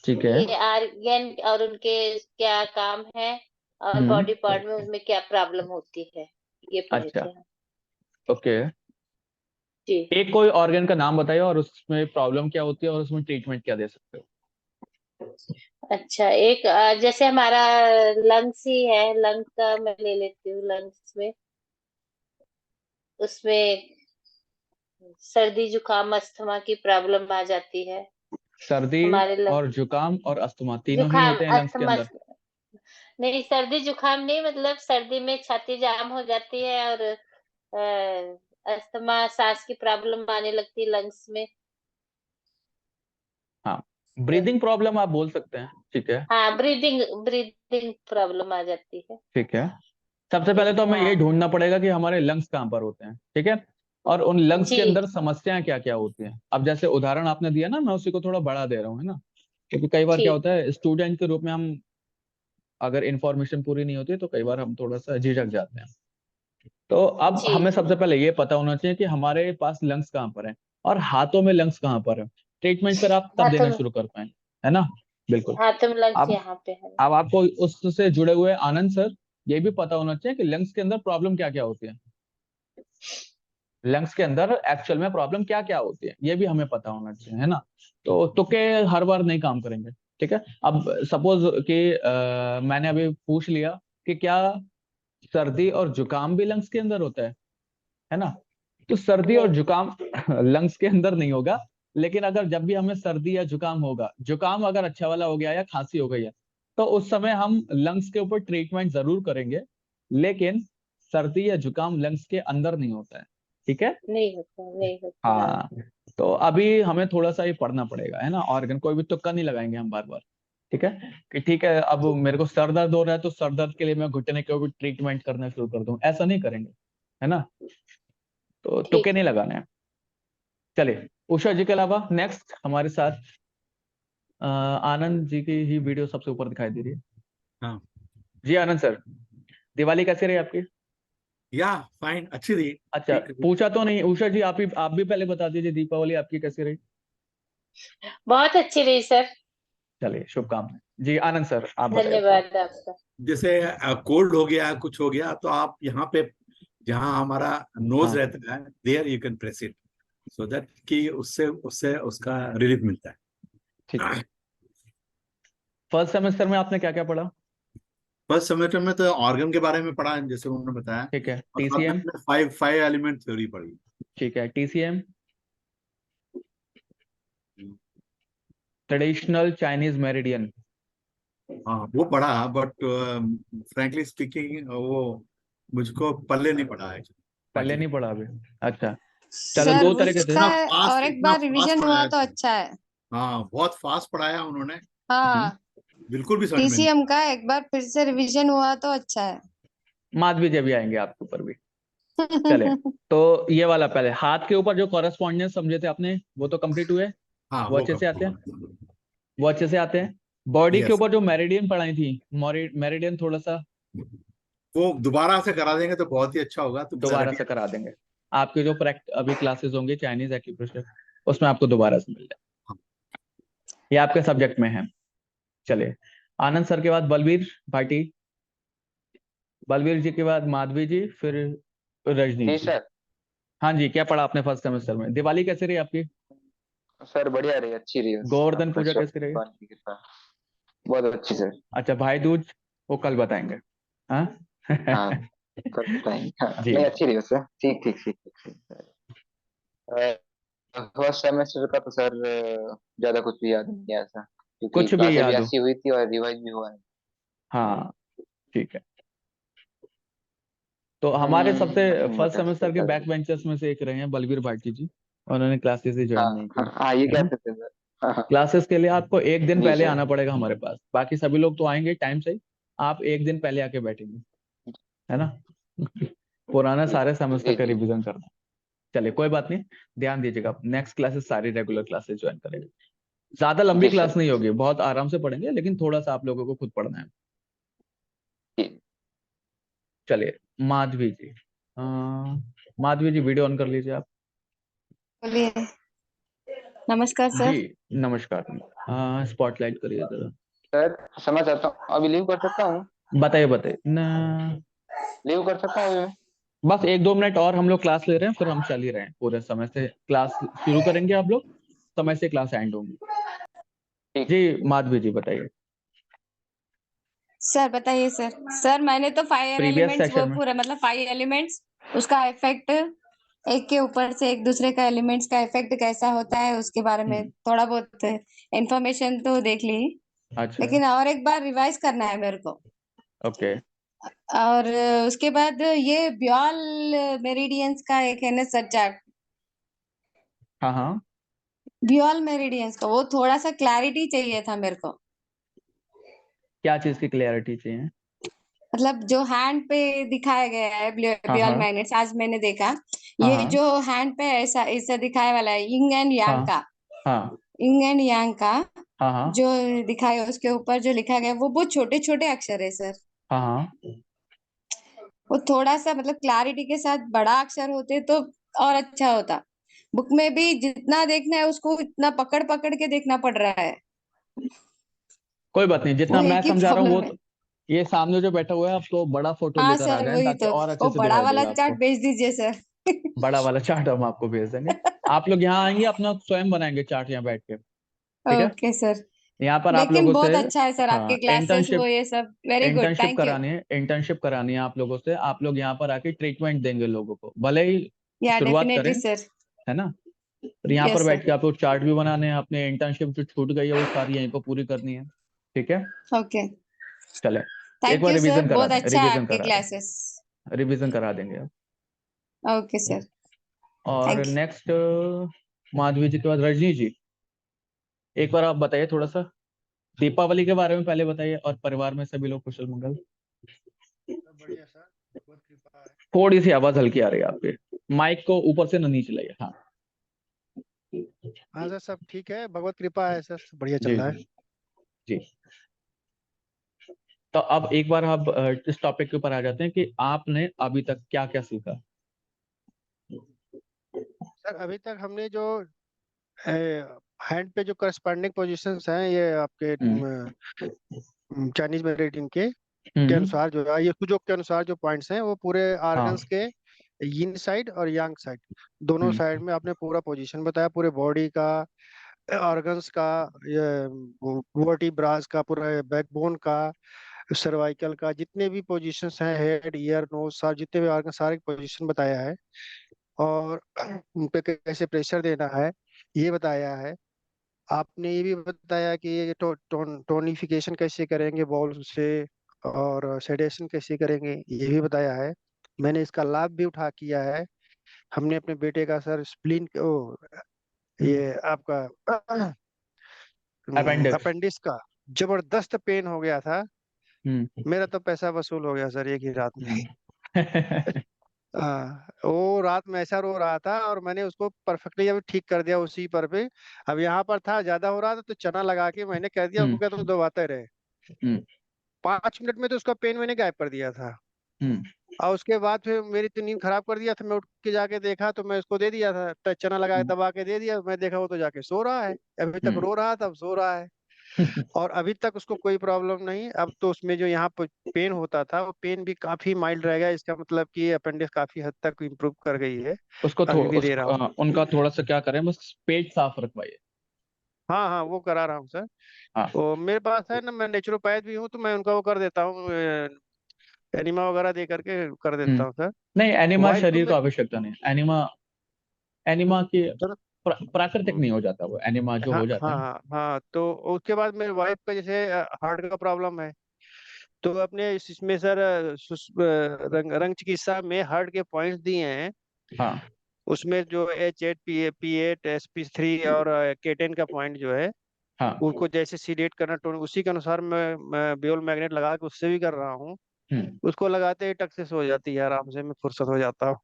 ठीक है। ये आर्गन और उनके क्या काम है, और हम्म। बॉडी पार्ट में उसमें क्या प्रॉब्लम होती है, ये पढ़े अच्छा, थे हम। ओके। जी। एक कोई ऑर्गन का नाम बताइए और उसमें प्रॉब्लम क्या होती है और उसमें ट्रीटमेंट क्या दे सकते हो। अच्छा, एक जैसे हमारा लंग्स ही है, लंग्स का मैं ले लेती हूँ। लंग्स में उसमें सर्दी जुकाम अस्थमा की प्रॉब्लम आ जाती है सर्दी हमारे लंग। और जुकाम और अस्थमा तीनों ही जुकाम होते हैं लंग्स के अस्थमा, अंदर। नहीं सर्दी जुकाम नहीं, मतलब सर्दी में छाती जाम हो जाती है, और अस्थमा सांस की प्रॉब्लम आने लगती है लंग्स में। हाँ, ब्रीदिंग प्रॉब्लम आप बोल सकते हैं, ठीक है। हाँ, ब्रीदिंग ब्रीदिंग प्रॉब्लम आ जाती है। ठीक है, सबसे पहले तो हमें ये हाँ ढूंढना पड़ेगा कि हमारे लंग्स कहाँ पर होते हैं, ठीक है, और उन लंग्स जी। के अंदर समस्याएं क्या क्या होती हैं। अब जैसे उदाहरण आपने दिया ना, मैं उसी को थोड़ा बढ़ा दे रहा हूँ, है ना, क्योंकि कई बार क्या ठीक। होता है स्टूडेंट के रूप में हम, अगर इन्फॉर्मेशन पूरी नहीं होती तो कई बार हम थोड़ा सा झिझक जाते हैं। तो अब जी हमें जी। सबसे पहले ये पता होना चाहिए कि हमारे पास लंग्स कहाँ पर है और हाथों में लंग्स कहाँ पर है। ट्रीटमेंट फिर आप तब हाँ देना तुम शुरू कर पाए, है ना। बिल्कुल। हाँ तुम लंग्स अब यहाँ पे है। अब आपको उससे जुड़े हुए आनंद सर, ये भी पता होना चाहिए कि लंग्स के अंदर प्रॉब्लम क्या क्या होती है। लंग्स के अंदर एक्चुअल में प्रॉब्लम क्या क्या होती है, ये भी हमें पता होना चाहिए, है ना। तो तुक्के हर बार नहीं काम करेंगे, ठीक है। अब सपोज कि मैंने अभी पूछ लिया कि क्या सर्दी और जुकाम भी लंग्स के अंदर होता है ना। तो सर्दी और नहीं। जुकाम लंग्स के अंदर नहीं होगा, लेकिन अगर जब भी हमें सर्दी या जुकाम होगा, जुकाम अगर अच्छा वाला हो गया या खांसी हो गई है, तो उस समय हम लंग्स के ऊपर ट्रीटमेंट जरूर करेंगे, लेकिन सर्दी या जुकाम लंग्स के अंदर नहीं होता है, ठीक है। नहीं होता, नहीं होता, हाँ। हाँ, तो अभी हमें थोड़ा सा ये पढ़ना पड़ेगा, है ना। ऑर्गन कोई भी तुक्का नहीं लगाएंगे हम बार बार, ठीक है। कि ठीक है, अब मेरे को सर दर्द हो रहा है तो सर दर्द के लिए मैं घुटने के ऊपर ट्रीटमेंट करना शुरू कर दूं, ऐसा नहीं करेंगे, है ना। तो तुक्के ठीक नहीं है। लगाने हैं। चलिए, उषा जी के अलावा नेक्स्ट हमारे साथ आनंद जी की ही वीडियो सबसे ऊपर दिखाई दे रही है। हाँ, जी आनंद सर, दिवाली कैसी रही आपकी? या फाइन, अच्छी रही। अच्छा, ठीक है। पूछा तो नहीं, उषा जी आप भी पहले बता दीजिए, दीपावली आपकी कैसी रही? बहुत अच्छी रही सर। चलिए, शुभकामनाएं जी। आनंद सर आप बताइए थोड़ा। धन्यवाद आपका। जैसे कोल्ड हो गया, कुछ हो गया, तो आप यहाँ पे जहाँ हमारा नोज हाँ, रहता है, there you can press it, so that कि उससे उससे उसका रिलीफ मिलता ठीक है। है। फर्स्ट सेमेस्टर में आपने क्या क्या पढ़ा? फर्स्ट सेमेस्टर में तो ऑर्गन के बारे में पढ़ा, जैसे उन्होंने बताया, ठीक है, और साथ में टीसीएम। हमने फाइव फाइव एलिमेंट थ्योरी पढ़ी। ठीक है, टीसीएम, ट्रेडिशनल चाइनीज मेरिडियन। हाँ, वो पढ़ा, बट फ्रैंकली स्पीकिंग वो मुझको पल्ले नहीं पड़ा है। पहले नहीं पढ़ा अभी? अच्छा, चलो सर दो तरीके से। उसका और एक इतना बार फास्ट रिवीजन हुआ पढ़ाया तो सर। अच्छा है। हाँ, बहुत फास्ट पढ़ाया उन्होंने, हम्म, हाँ, बिल्कुल भी समझ में नहीं। टीसीएम का एक बार फिर से रिवीजन हुआ तो अच्छा है। माधवी जी भी आएंगे आपके ऊपर भी। चले, तो ये वाला पहले हाथ के ऊपर जो कॉरेस्पॉन्डेंस समझे थे आपने, वो तो कंप्लीट हुए, हाँ, वो वो अच्छे से आते हैं, कब। वो अच्छे से आते हैं। बॉडी के यस, ऊपर जो मेरिडियन पढ़ाई थी, मेरिडियन थोड़ा सा वो दोबारा से करा देंगे तो बहुत ही अच्छा होगा, तो दोबारा से करा देंगे। आपके जो प्रैक्ट अभी क्लासेस होंगे चाइनीज एक्यूप्रेशर, उसमें आपको दोबारा से मिल जाए, ये आपके सब्जेक्ट में है। चलिए, आनंद सर के बाद बलवीर भाटी, बलवीर जी के बाद माधवी जी, फिर रजनी जी जी। सर। हाँ जी, क्या पढ़ा आपने फर्स्ट सेमेस्टर में? दिवाली कैसी रही आपकी? सर बढ़िया रही, अच्छी रही, गोवर्धन आपका पूजा श्रवण कैसी रही? भगवान की कृपा बहुत अच्छी सर। अच्छा, भाई दूज वो कल बताएंगे, हाँ। हाँ, कल बताएंगे। हाँ, जी। नहीं अच्छी रही सर, ठीक ठीक ठीक ठीक ठीक। फर्स्ट सेमेस्टर का तो सर ज्यादा कुछ भी याद नहीं है ऐसा, क्योंकि कुछ भी क्लासेस भी याद हो? ऐसी हुई थी और रिवाइज भी हुआ है। हाँ, ठीक है। तो हमारे सबसे नहीं फर्स्ट होता सेमेस्टर सर के ज्यादा बैक कुछ। बेंचर्स में से एक रहे हैं बलवीर भाटी जी, उन्होंने क्लासेस ही हाँ ज्वाइन नहीं की, हाँ हाँ, ये है कह ना। सकते हैं सर। हाँ हाँ, क्लासेस के लिए आपको एक दिन जी पहले सर। आना पड़ेगा हमारे पास, बाकी सभी लोग तो आएंगे टाइम से ही, आप एक दिन पहले आके बैठेंगे, है ना। पुराना सारे सेमेस्टर जी का जी। रिवीजन करना। चलिए, कोई बात नहीं, ध्यान दीजिएगा, नेक्स्ट क्लासेस सारी रेगुलर क्लासेस ज्वाइन करेंगे। ज्यादा लंबी जी क्लास सर। नहीं होगी, बहुत आराम से पढ़ेंगे, लेकिन थोड़ा सा आप लोगों को खुद पढ़ना है। जी चलिए, माधवी जी, माधवी जी वीडियो ऑन कर लीजिए आप। बोलिए। नमस्कार जी, सर। नमस्कार। स्पॉटलाइट करिए जरा। सर, समझ आता हूँ, अभी लीव कर सकता हूँ? बताइए बताइए न, लीव कर सकता हूँ अभी मैं? बस एक दो मिनट और हम लोग क्लास ले रहे हैं, फिर हम चल ही रहे हैं, पूरे समय से क्लास शुरू करेंगे, आप लोग समय से क्लास एंड होंगी। ठीक। जी माधवी जी बताइए। सर बताइए सर। सर मैंने तो फाइव प्रीवियस एलिमेंट्स वो सेशन में। पूरा मतलब फाइव एलिमेंट्स उसका इफेक्ट एक के ऊपर से एक दूसरे का एलिमेंट्स का इफेक्ट कैसा होता है उसके बारे में हम्म, थोड़ा बहुत इंफॉर्मेशन तो देख ली, अच्छा, लेकिन और एक बार रिवाइज करना है मेरे को। ओके। और उसके बाद ये ब्योल मेरिडियंस का एक है ना सब्जेक्ट, हाँ हाँ, ब्योल मेरिडियंस का वो थोड़ा सा क्लैरिटी चाहिए था मेरे को। क्या चीज की क्लियरिटी चाहिए? मतलब जो हैंड पे दिखाया गया है हाँ ब्योल हाँ, मैग्नेट्स आज मैंने देखा, हाँ ये हाँ, जो हैंड पे ऐसा ऐसा दिखाया वाला है यिंग एंड यांग हाँ का, हाँ, यिंग एंड यांग का हाँ हाँ, जो दिखाया है उसके ऊपर जो लिखा गया है, वो बहुत छोटे छोटे अक्षर है सर। हाँ हाँ। वो थोड़ा सा मतलब क्लैरिटी के साथ बड़ा अक्षर होते तो और अच्छा होता। बुक में भी जितना देखना है उसको इतना पकड़ पकड़ के देखना पड़ रहा है। कोई बात नहीं, वो जितना मैं एक ही समझा रहा हूँ वो प्रॉब्लम है। ये सामने जो बैठा हुआ है, आप तो बड़ा फोटो हाँ लेकर आ सर जाएं वही ताकि तो, और अच्छे वो से बड़ा दिखाई वाला देगा चार्ट आपको। भेज दीजिए सर। बड़ा वाला चार्ट हम आपको भेज देंगे। आप लोग यहाँ आएंगे, अपना स्वयं बनाएंगे चार्ट यहाँ बैठ के, ठीक है। Okay sir. यहाँ पर आप लेकिन लोगों से बहुत अच्छा है सर आपके हाँ क्लासेस, वो ये सब very good, internship thank you. करानी है, इंटर्नशिप करानी है आप लोगों से। आप लोग यहाँ पर आके ट्रीटमेंट देंगे लोगों को, भले ही या शुरुआत करें, डेफिनेटली सर। है ना। और यहाँ पर यस बैठ सर। के आपको चार्ट भी बनाने हैं, अपने इंटर्नशिप जो छूट गई है वो सारी यहीं पर पूरी करनी है, ठीक है। ओके, चले, एक thank bar you sir, revision करा बहुत दें, अच्छा है रिवीजन आपके करा दें, क्लासेस। रिवीजन करा देंगे अब। ओके सर, और थैंक यू। नेक्स्ट माधवी जी के बाद रजनी जी, एक बार आप बताइए थोड़ा सा दीपावली के बारे में पहले बताइए, और परिवार में सभी लोग कुशल मंगल। सब बढ़िया सर, बहुत कृपा है। थोड़ी सी आवाज हल्की आ रही है आपके, माइक को ऊपर से ना नीचे लाइए। हाँ हाँ सर, सब ठीक है, भगवत कृपा है सर, सब बढ़िया जी चल रहा है। जी जी। तो अब एक बार आप इस टॉपिक के ऊपर आ जाते हैं कि आपने अभी तक क्या क्या सीखा। सर अभी तक हमने जो हैंड पे जो करस्पॉन्डिंग पोजीशंस हैं, ये आपके हम्म चाइनीज मेडिटेशन के हम्म अनुसार जो है, ये सुजोग के अनुसार जो पॉइंट्स हैं, वो पूरे हाँ ऑर्गन्स के यिन साइड और यांग साइड, दोनों हम्म साइड में आपने पूरा पोजीशन बताया, पूरे बॉडी का, ऑर्गन्स का, ये वर्टिब्रास का, पूरा बैकबोन का, सर्वाइकल का, जितने भी पोजीशंस हैं, हेड, ईयर, नोज, सार, जितने भी ऑर्गन, सारे पोजीशन बताया है। और उन पे कैसे प्रेशर देना है ये बताया है। आपने ये भी बताया कि ये टोनिफिकेशन कैसे करेंगे बॉल से, और सेडेशन कैसे करेंगे ये भी बताया है। मैंने इसका लाभ भी उठा किया है। हमने अपने बेटे का सर स्प्लीन ये आपका अपेंडिक्स। अपेंडिक्स का जबरदस्त पेन हो गया था। हम्म मेरा तो पैसा वसूल हो गया सर एक ही रात में। हम्म वो रात में ऐसा रो रहा था और मैंने उसको परफेक्टली अभी ठीक कर दिया उसी पर पे। अब यहाँ पर था, ज्यादा हो रहा था तो चना लगा के मैंने कह दिया, उसको क्या तो दबाते रहे। हम्म 5 मिनट में तो उसका पेन मैंने गायब कर दिया था। हम्म और उसके बाद फिर मेरी तो नींद खराब कर दिया था। मैं उठ के जाके देखा तो मैं उसको दे दिया था, चना लगा के दबा के दे दिया। मैं देखा वो तो जाके सो रहा है, अभी तक हम्म रो रहा था, अब सो रहा है। और अभी तक उसको कोई प्रॉब्लम नहीं। अब तो उसमें जो यहाँ पर पेन होता था, वो पेन भी काफी माइल्ड रहेगा। इसका मतलब कि अपेंडिक्स काफी हद तक इम्प्रूव कर गई है। उसको अभी भी दे रहा उसको हूँ। उनका थोड़ा सा क्या करें, बस पेट साफ रखवाइए। हाँ हाँ, वो करा रहा हूँ सर। हाँ वो मेरे पास है ना, मैं नेचुरोपैथ भी हूँ, तो मैं उनका वो कर देता हूँ, एनिमा वगैरह दे करके कर देता हूँ सर। नहीं, एनिमा वाइफ को शरीर मैं को आवश्यकता नहीं, एनिमा एनिमा की सर, प्राकृतिक नहीं हो जाता, वो एनिमा जो हाँ हो जाता हाँ है। हाँ हाँ, तो उसके बाद मेरे वाइफ का जैसे हार्ट का प्रॉब्लम है, तो अपने इसमें सर रंग चिकित्सा में हार्ट के पॉइंट्स दिए हैं। हाँ उसमें जो H8, P8, SP3 और K10 का पॉइंट जो है, हाँ उनको जैसे सीडेट करना, तो उसी के अनुसार मैं बियोल मैग्नेट लगा के उससे भी कर रहा हूँ। हम्म उसको लगाते ही टक से सो जाती है, आराम से मैं फुर्सत हो जाता हूँ।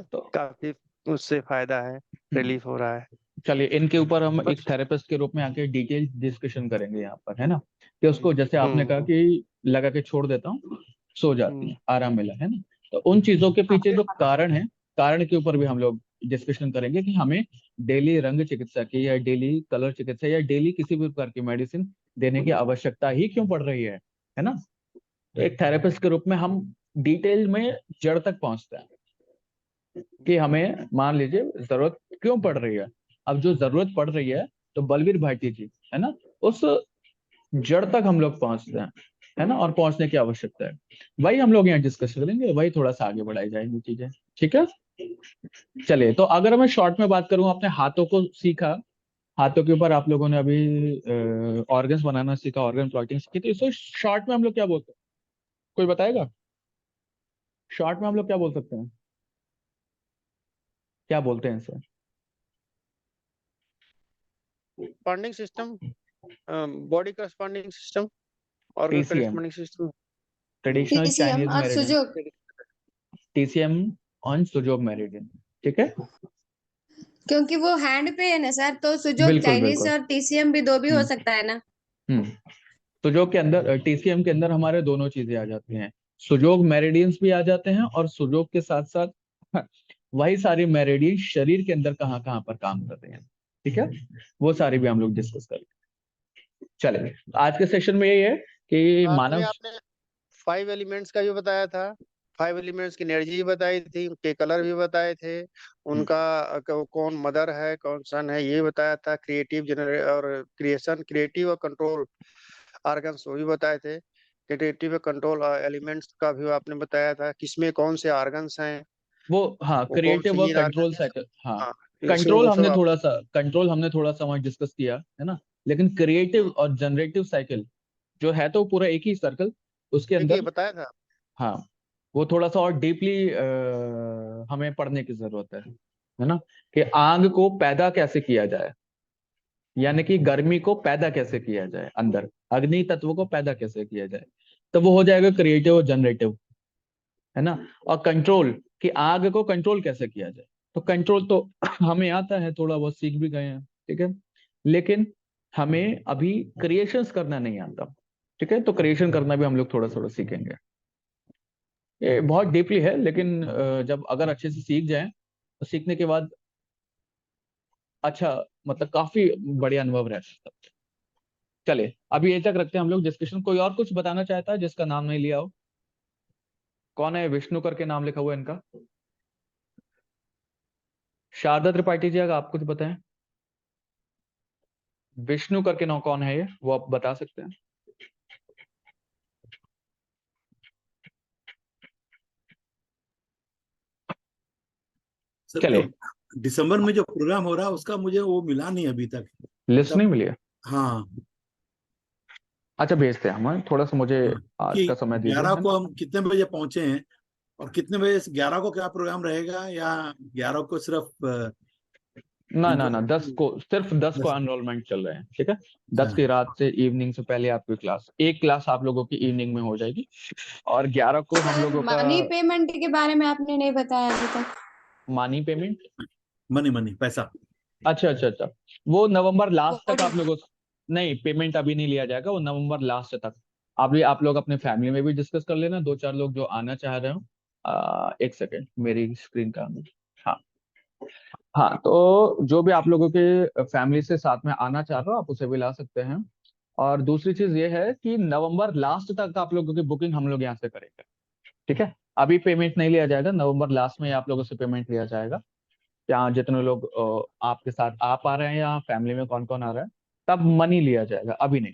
तो काफी उससे फायदा है, हम्म रिलीफ हो रहा है। चलिए, इनके ऊपर हम एक बस। थेरेपिस्ट के रूप में आके डिटेल डिस्कशन करेंगे यहाँ पर, है ना। कि उसको जैसे आपने कहा हम्म कि लगा के छोड़ देता हूँ, सो जाती हम्म है, आराम मिला, है ना। तो उन चीजों के पीछे जो कारण है, कारण के ऊपर भी हम लोग डिस्कशन करेंगे कि हमें डेली रंग चिकित्सा की या डेली कलर चिकित्सा या डेली किसी भी प्रकार की मेडिसिन देने की आवश्यकता ही क्यों पड़ रही है ना। तो एक थेरेपिस्ट के रूप में हम डिटेल में जड़ तक पहुंचते हैं कि हमें मान लीजिए जरूरत क्यों पड़ रही है। अब जो जरूरत पड़ रही है, तो बलवीर भाटी जी, है ना, उस जड़ तक हम लोग पहुंचते हैं, है ना, और पहुंचने की आवश्यकता है। वही हम लोग यहाँ डिस्कस करेंगे, वही थोड़ा सा आगे बढ़ाई जाएंगी चीजें, ठीक है। चलिए, तो अगर मैं शॉर्ट में बात करूं, आपने हाथों को सीखा, हाथों के ऊपर आप लोगों ने अभी ऑर्गन्स बनाना सीखा, ऑर्गन प्लॉटिंग सीखी, तो इसको शॉर्ट में हम लोग क्या बोलते हैं, कोई बताएगा। शॉर्ट में हम लोग क्या बोल सकते हैं, क्या बोलते हैं इसे। Corresponding system, body corresponding system, organ TCM, corresponding system. Traditional TCM Chinese और मेरिडियन। सुजोग। टीसीएम ऑन सुजोग मेरिडियन, ठीक है। क्योंकि वो हैंड पे है ना सर, तो सुजोग बिल्कुल चाइनीज बिल्कुल। और टीसीएम भी दो भी हो हम्म सकता है ना। हम्म सुजोग के अंदर, टीसीएम के अंदर हमारे दोनों चीजें आ जाती हैं, सुजोग मेरिडियंस भी आ जाते हैं, और सुजोग के साथ साथ वही सारी मेरिडियन शरीर के अंदर कहाँ कहाँ पर काम कर रहे हैं, ठीक है। वो सारी भी हम लोग डिस्कस करेंगे। चलिए, आज के सेशन में यही है कि साथ में मानव। आपने 5 एलिमेंट्स का भी बताया था। 5 एलिमेंट्स की एनर्जी भी बताई थी, उनके कलर भी बताए थे, उनका कौन मदर है कौन सन है ये बताया था, क्रिएटिव जनरे और क्रिएशन, क्रिएटिव और कंट्रोल ऑर्गन्स वो भी बताए थे। क्रिएटिव और कंट्रोल एलिमेंट्स का भी आपने बताया था, किसमें कौन से ऑर्गन्स हैं, वो हाँ, वो कौन से क्रिएटिव और इन कंट्रोल ऑर्गन्स। साइकिल, हाँ। हाँ, इसे कंट्रोल वो सब हमने आप थोड़ा सा कंट्रोल हमने थोड़ा सा वहाँ डिस्कस किया है ना, लेकिन क्रिएटिव और जनरेटिव साइकिल जो है तो पूरा एक ही सर्कल, उसके देखिए अंदर बताया था। हाँ, वो थोड़ा सा और डीपली हमें पढ़ने की जरूरत है ना, कि आग को पैदा कैसे किया जाए, यानी कि गर्मी को पैदा कैसे किया जाए, अंदर अग्नि तत्व को पैदा कैसे किया जाए, तो वो हो जाएगा क्रिएटिव और जनरेटिव, है ना। और कंट्रोल, कि आग को कंट्रोल कैसे किया जाए, तो कंट्रोल तो हमें आता है, थोड़ा बहुत सीख भी गए हैं, ठीक है, लेकिन हमें अभी क्रिएशंस करना नहीं आता, ठीक है, तो क्रिएशन करना भी हम लोग थोड़ा थोड़ा सीखेंगे। ये बहुत डीपली है, लेकिन जब अगर अच्छे से सीख जाएं तो सीखने के बाद अच्छा, मतलब काफी बढ़िया अनुभव रहता है। चलिए अभी ये तक रखते हैं हम लोग डिस्कशन। कोई और कुछ बताना चाहता है जिसका नाम नहीं लिया हो? कौन है? विष्णु करके नाम लिखा हुआ है इनका। शारदा त्रिपाठी जी, अगर आप कुछ बताएं। विष्णु करके नाम कौन है ये, वो आप बता सकते हैं? सर, जो चलिए, दिसंबर में जो प्रोग्राम हो रहा है उसका मुझे वो मिला नहीं अभी तक, लिस्ट नहीं मतलब। मिली है? हाँ। अच्छा, भेजते हैं हम, थोड़ा सा मुझे हाँ, आज कि का समय दीजिए, 11 है को ना। हम कितने बजे पहुंचे हैं, और कितने बजे 11 को क्या प्रोग्राम रहेगा, या 11 को सिर्फ ना ना इनको ना, 10 को, सिर्फ 10 को 10। एनरोलमेंट चल रहे हैं, ठीक है। अच्छा। 10 की रात से इवनिंग से पहले आपकी क्लास, एक क्लास आप लोगों की इवनिंग में हो जाएगी, और 11 को हम सर, लोगों का मनी पेमेंट के बारे में आपने नहीं बताया अभी तक। मानी पेमेंट। मनी मनी पैसा। अच्छा अच्छा अच्छा, वो नवंबर लास्ट वो तक आप लोगों नहीं, पेमेंट अभी नहीं लिया जाएगा, वो नवंबर लास्ट तक। आप लोग अपने फैमिली में भी डिस्कस कर लेना, दो चार लोग जो आना चाह रहे हो। एक सेकेंड, मेरी स्क्रीन का, हाँ हाँ, तो जो भी आप लोगों के फैमिली से साथ में आना चाह रहे हो आप उसे भी ला सकते हैं। और दूसरी चीज ये है कि नवंबर लास्ट तक आप लोगों की बुकिंग हम लोग यहाँ से करेंगे, ठीक है। अभी पेमेंट नहीं लिया जाएगा, नवंबर लास्ट में आप लोगों से पेमेंट लिया जाएगा। यहाँ जितने लोग आपके साथ आप आ रहे हैं या फैमिली में कौन कौन आ रहा है, तब मनी लिया जाएगा, अभी नहीं,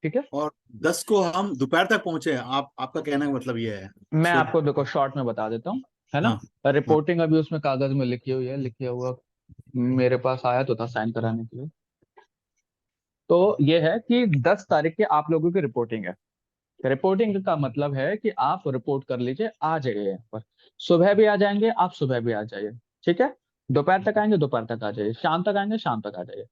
ठीक है। और 10 को हम दोपहर तक पहुंचे, आप आपका कहने का मतलब ये है? मैं सो आपको देखो शॉर्ट में बता देता हूँ, है ना। हाँ। हाँ। रिपोर्टिंग अभी उसमें कागज में लिखी हुई है, लिखा हुआ मेरे पास आया तो था साइन कराने के लिए। तो ये है कि 10 तारीख के आप लोगों की रिपोर्टिंग है। रिपोर्टिंग का मतलब है कि आप रिपोर्ट कर लीजिए, आ जाइए यहाँ पर। सुबह भी आ जाएंगे आप, सुबह भी आ जाइए, ठीक है। दोपहर तक आएंगे, दोपहर तक आ जाइए, शाम तक आएंगे, शाम तक आ जाइए।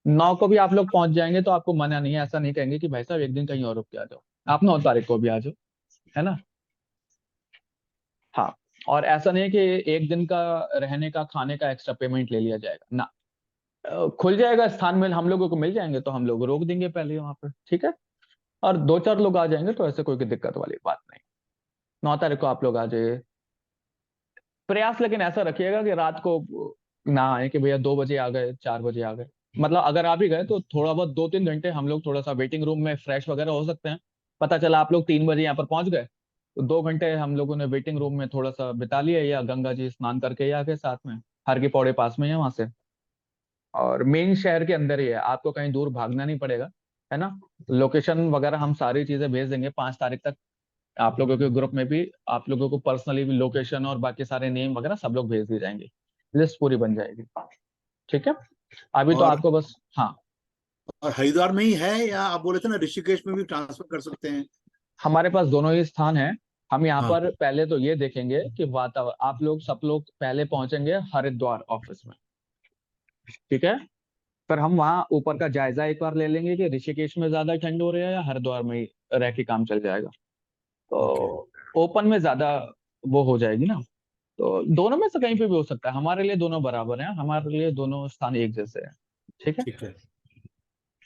9 को भी आप लोग पहुंच जाएंगे तो आपको मना नहीं है, ऐसा नहीं कहेंगे कि भाई साहब एक दिन कहीं और रुक के आ जाओ। आप 9 तारीख को भी आ जाओ, है ना। हाँ, और ऐसा नहीं है कि एक दिन का रहने का खाने का एक्स्ट्रा पेमेंट ले लिया जाएगा ना। खुल जाएगा स्थान में, हम लोगों को मिल जाएंगे तो हम लोग रोक देंगे पहले वहां पर, ठीक है। और दो चार लोग आ जाएंगे तो ऐसे कोई दिक्कत वाली बात नहीं। 9 तारीख को आप लोग आ जाइए। प्रयास लेकिन ऐसा रखिएगा कि रात को ना आए कि भैया 2 बजे आ गए, 4 बजे आ गए। मतलब अगर आप ही गए तो थोड़ा बहुत 2-3 घंटे हम लोग थोड़ा सा वेटिंग रूम में फ्रेश वगैरह हो सकते हैं। पता चला आप लोग 3 बजे यहाँ पर पहुंच गए, तो 2 घंटे हम लोगों ने वेटिंग रूम में थोड़ा सा बिता लिया, या गंगा जी स्नान करके ही आ गए साथ में। हर की पौड़ी पास में ही है वहां से, और मेन शहर के अंदर ही है, आपको कहीं दूर भागना नहीं पड़ेगा, है ना। लोकेशन वगैरह हम सारी चीजें भेज देंगे 5 तारीख तक। आप लोगों के ग्रुप में भी आप लोगों को पर्सनली भी लोकेशन और बाकी सारे नेम वगैरह सब लोग भेज दिए जाएंगे, लिस्ट पूरी बन जाएगी, ठीक है। अभी तो और आपको बस, हाँ, और हरिद्वार में ही है, या आप बोले थे ना ऋषिकेश में भी ट्रांसफर कर सकते हैं? हमारे पास दोनों ही स्थान है। हम यहाँ हाँ। पर पहले तो ये देखेंगे कि वातावरण, आप लोग सब लोग पहले पहुंचेंगे हरिद्वार ऑफिस में, ठीक है। पर हम वहाँ ऊपर का जायजा एक बार ले लेंगे कि ऋषिकेश में ज्यादा ठंड हो रही है या हरिद्वार में ही रह के काम चल जाएगा। ओके। तो ओपन में ज्यादा वो हो जाएगी ना, तो दोनों में से कहीं पे भी हो सकता है, हमारे लिए दोनों बराबर हैं, हमारे लिए दोनों स्थान एक जैसे हैं, ठीक है। ठीक है।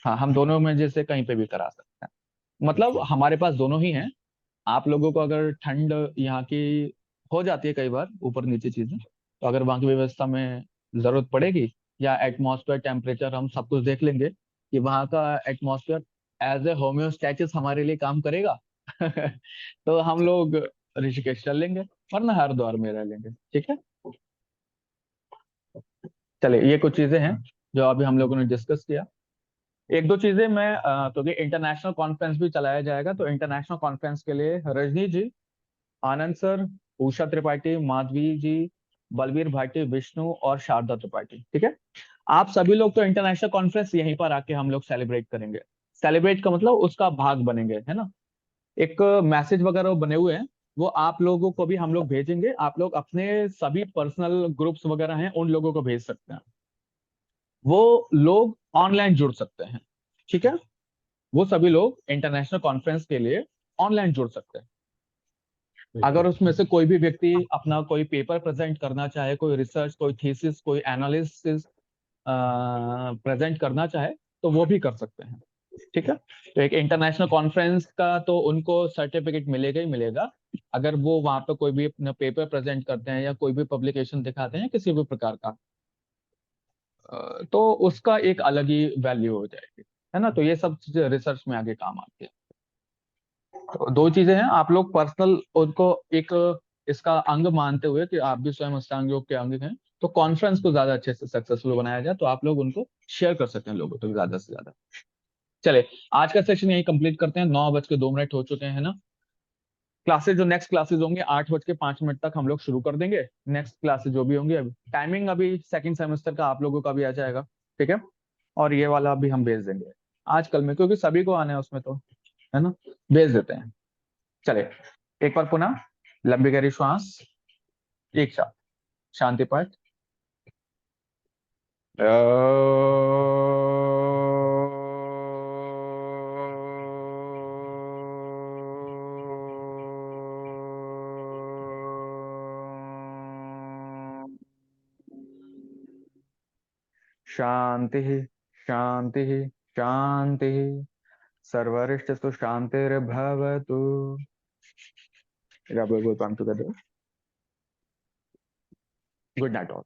हाँ, हम दोनों में जैसे कहीं पे भी करा सकते हैं, मतलब ओके। हमारे पास दोनों ही हैं। आप लोगों को अगर ठंड यहाँ की हो जाती है कई बार ऊपर नीचे चीजें, तो अगर वहाँ की व्यवस्था में जरूरत पड़ेगी, या एटमॉस्फेयर टेम्परेचर हम सब कुछ देख लेंगे कि वहाँ का एटमॉस्फेयर एज ए होम्योस्टैटिस हमारे लिए काम करेगा तो हम लोग ऋषिकेश चल लेंगे, वरना हरिद्वार में रह लेंगे। ठीक है, चलिए ये कुछ चीजें हैं जो अभी हम लोगों ने डिस्कस किया। एक दो चीजें मैं क्योंकि इंटरनेशनल कॉन्फ्रेंस भी चलाया जाएगा, तो इंटरनेशनल कॉन्फ्रेंस के लिए रजनी जी, आनंद सर, उषा त्रिपाठी, माधवी जी, बलवीर भाटी, विष्णु और शारदा त्रिपाठी, ठीक है, आप सभी लोग तो इंटरनेशनल कॉन्फ्रेंस यहीं पर आके हम लोग सेलिब्रेट करेंगे। सेलिब्रेट का मतलब उसका भाग बनेंगे, है ना। एक मैसेज वगैरह बने हुए हैं, वो आप लोगों को भी हम लोग भेजेंगे। आप लोग अपने सभी पर्सनल ग्रुप्स वगैरह हैं उन लोगों को भेज सकते हैं, वो लोग ऑनलाइन जुड़ सकते हैं। ठीक है, वो सभी लोग इंटरनेशनल कॉन्फ्रेंस के लिए ऑनलाइन जुड़ सकते हैं। अगर उसमें से कोई भी व्यक्ति अपना कोई पेपर प्रेजेंट करना चाहे, कोई रिसर्च, कोई थीसिस, कोई एनालिसिस प्रेजेंट करना चाहे, तो वो भी कर सकते हैं। ठीक है, तो एक इंटरनेशनल कॉन्फ्रेंस का तो उनको सर्टिफिकेट मिलेगा ही मिलेगा, अगर वो वहां पे कोई भी अपना पेपर प्रेजेंट करते हैं या कोई भी पब्लिकेशन दिखाते हैं किसी भी प्रकार का, तो उसका एक अलग ही वैल्यू हो जाएगी, है ना। तो ये सब चीजें रिसर्च में आगे काम आती है। तो दो चीजें हैं, आप लोग पर्सनल उनको एक इसका अंग मानते हुए कि आप भी स्वयं अष्टांग योग के अंग हैं, तो कॉन्फ्रेंस को ज्यादा अच्छे से सक्सेसफुल बनाया जाए, तो आप लोग उनको शेयर कर सकते हैं लोगों तो ज्यादा से ज्यादा। चले, आज का सेशन यही कंप्लीट करते हैं, 9:02 हो चुके हैं ना। क्लासेस जो नेक्स्ट क्लासेस होंगे 8:05 तक हम लोग शुरू कर देंगे। नेक्स्ट क्लासेस जो भी होंगी, अभी टाइमिंग अभी सेकंड सेमेस्टर का आप लोगों का भी आ जाएगा, ठीक है, और ये वाला भी हम भेज देंगे आजकल में, क्योंकि सभी को आना है उसमें, तो है ना, भेज देते हैं। चले, एक बार पुनः लंबी गहरी श्वास, एक साथ शांति पाठ। शांति, शांति, शांति, सर्वरिष्टस्तु शांतिर्भवतु। Good night all.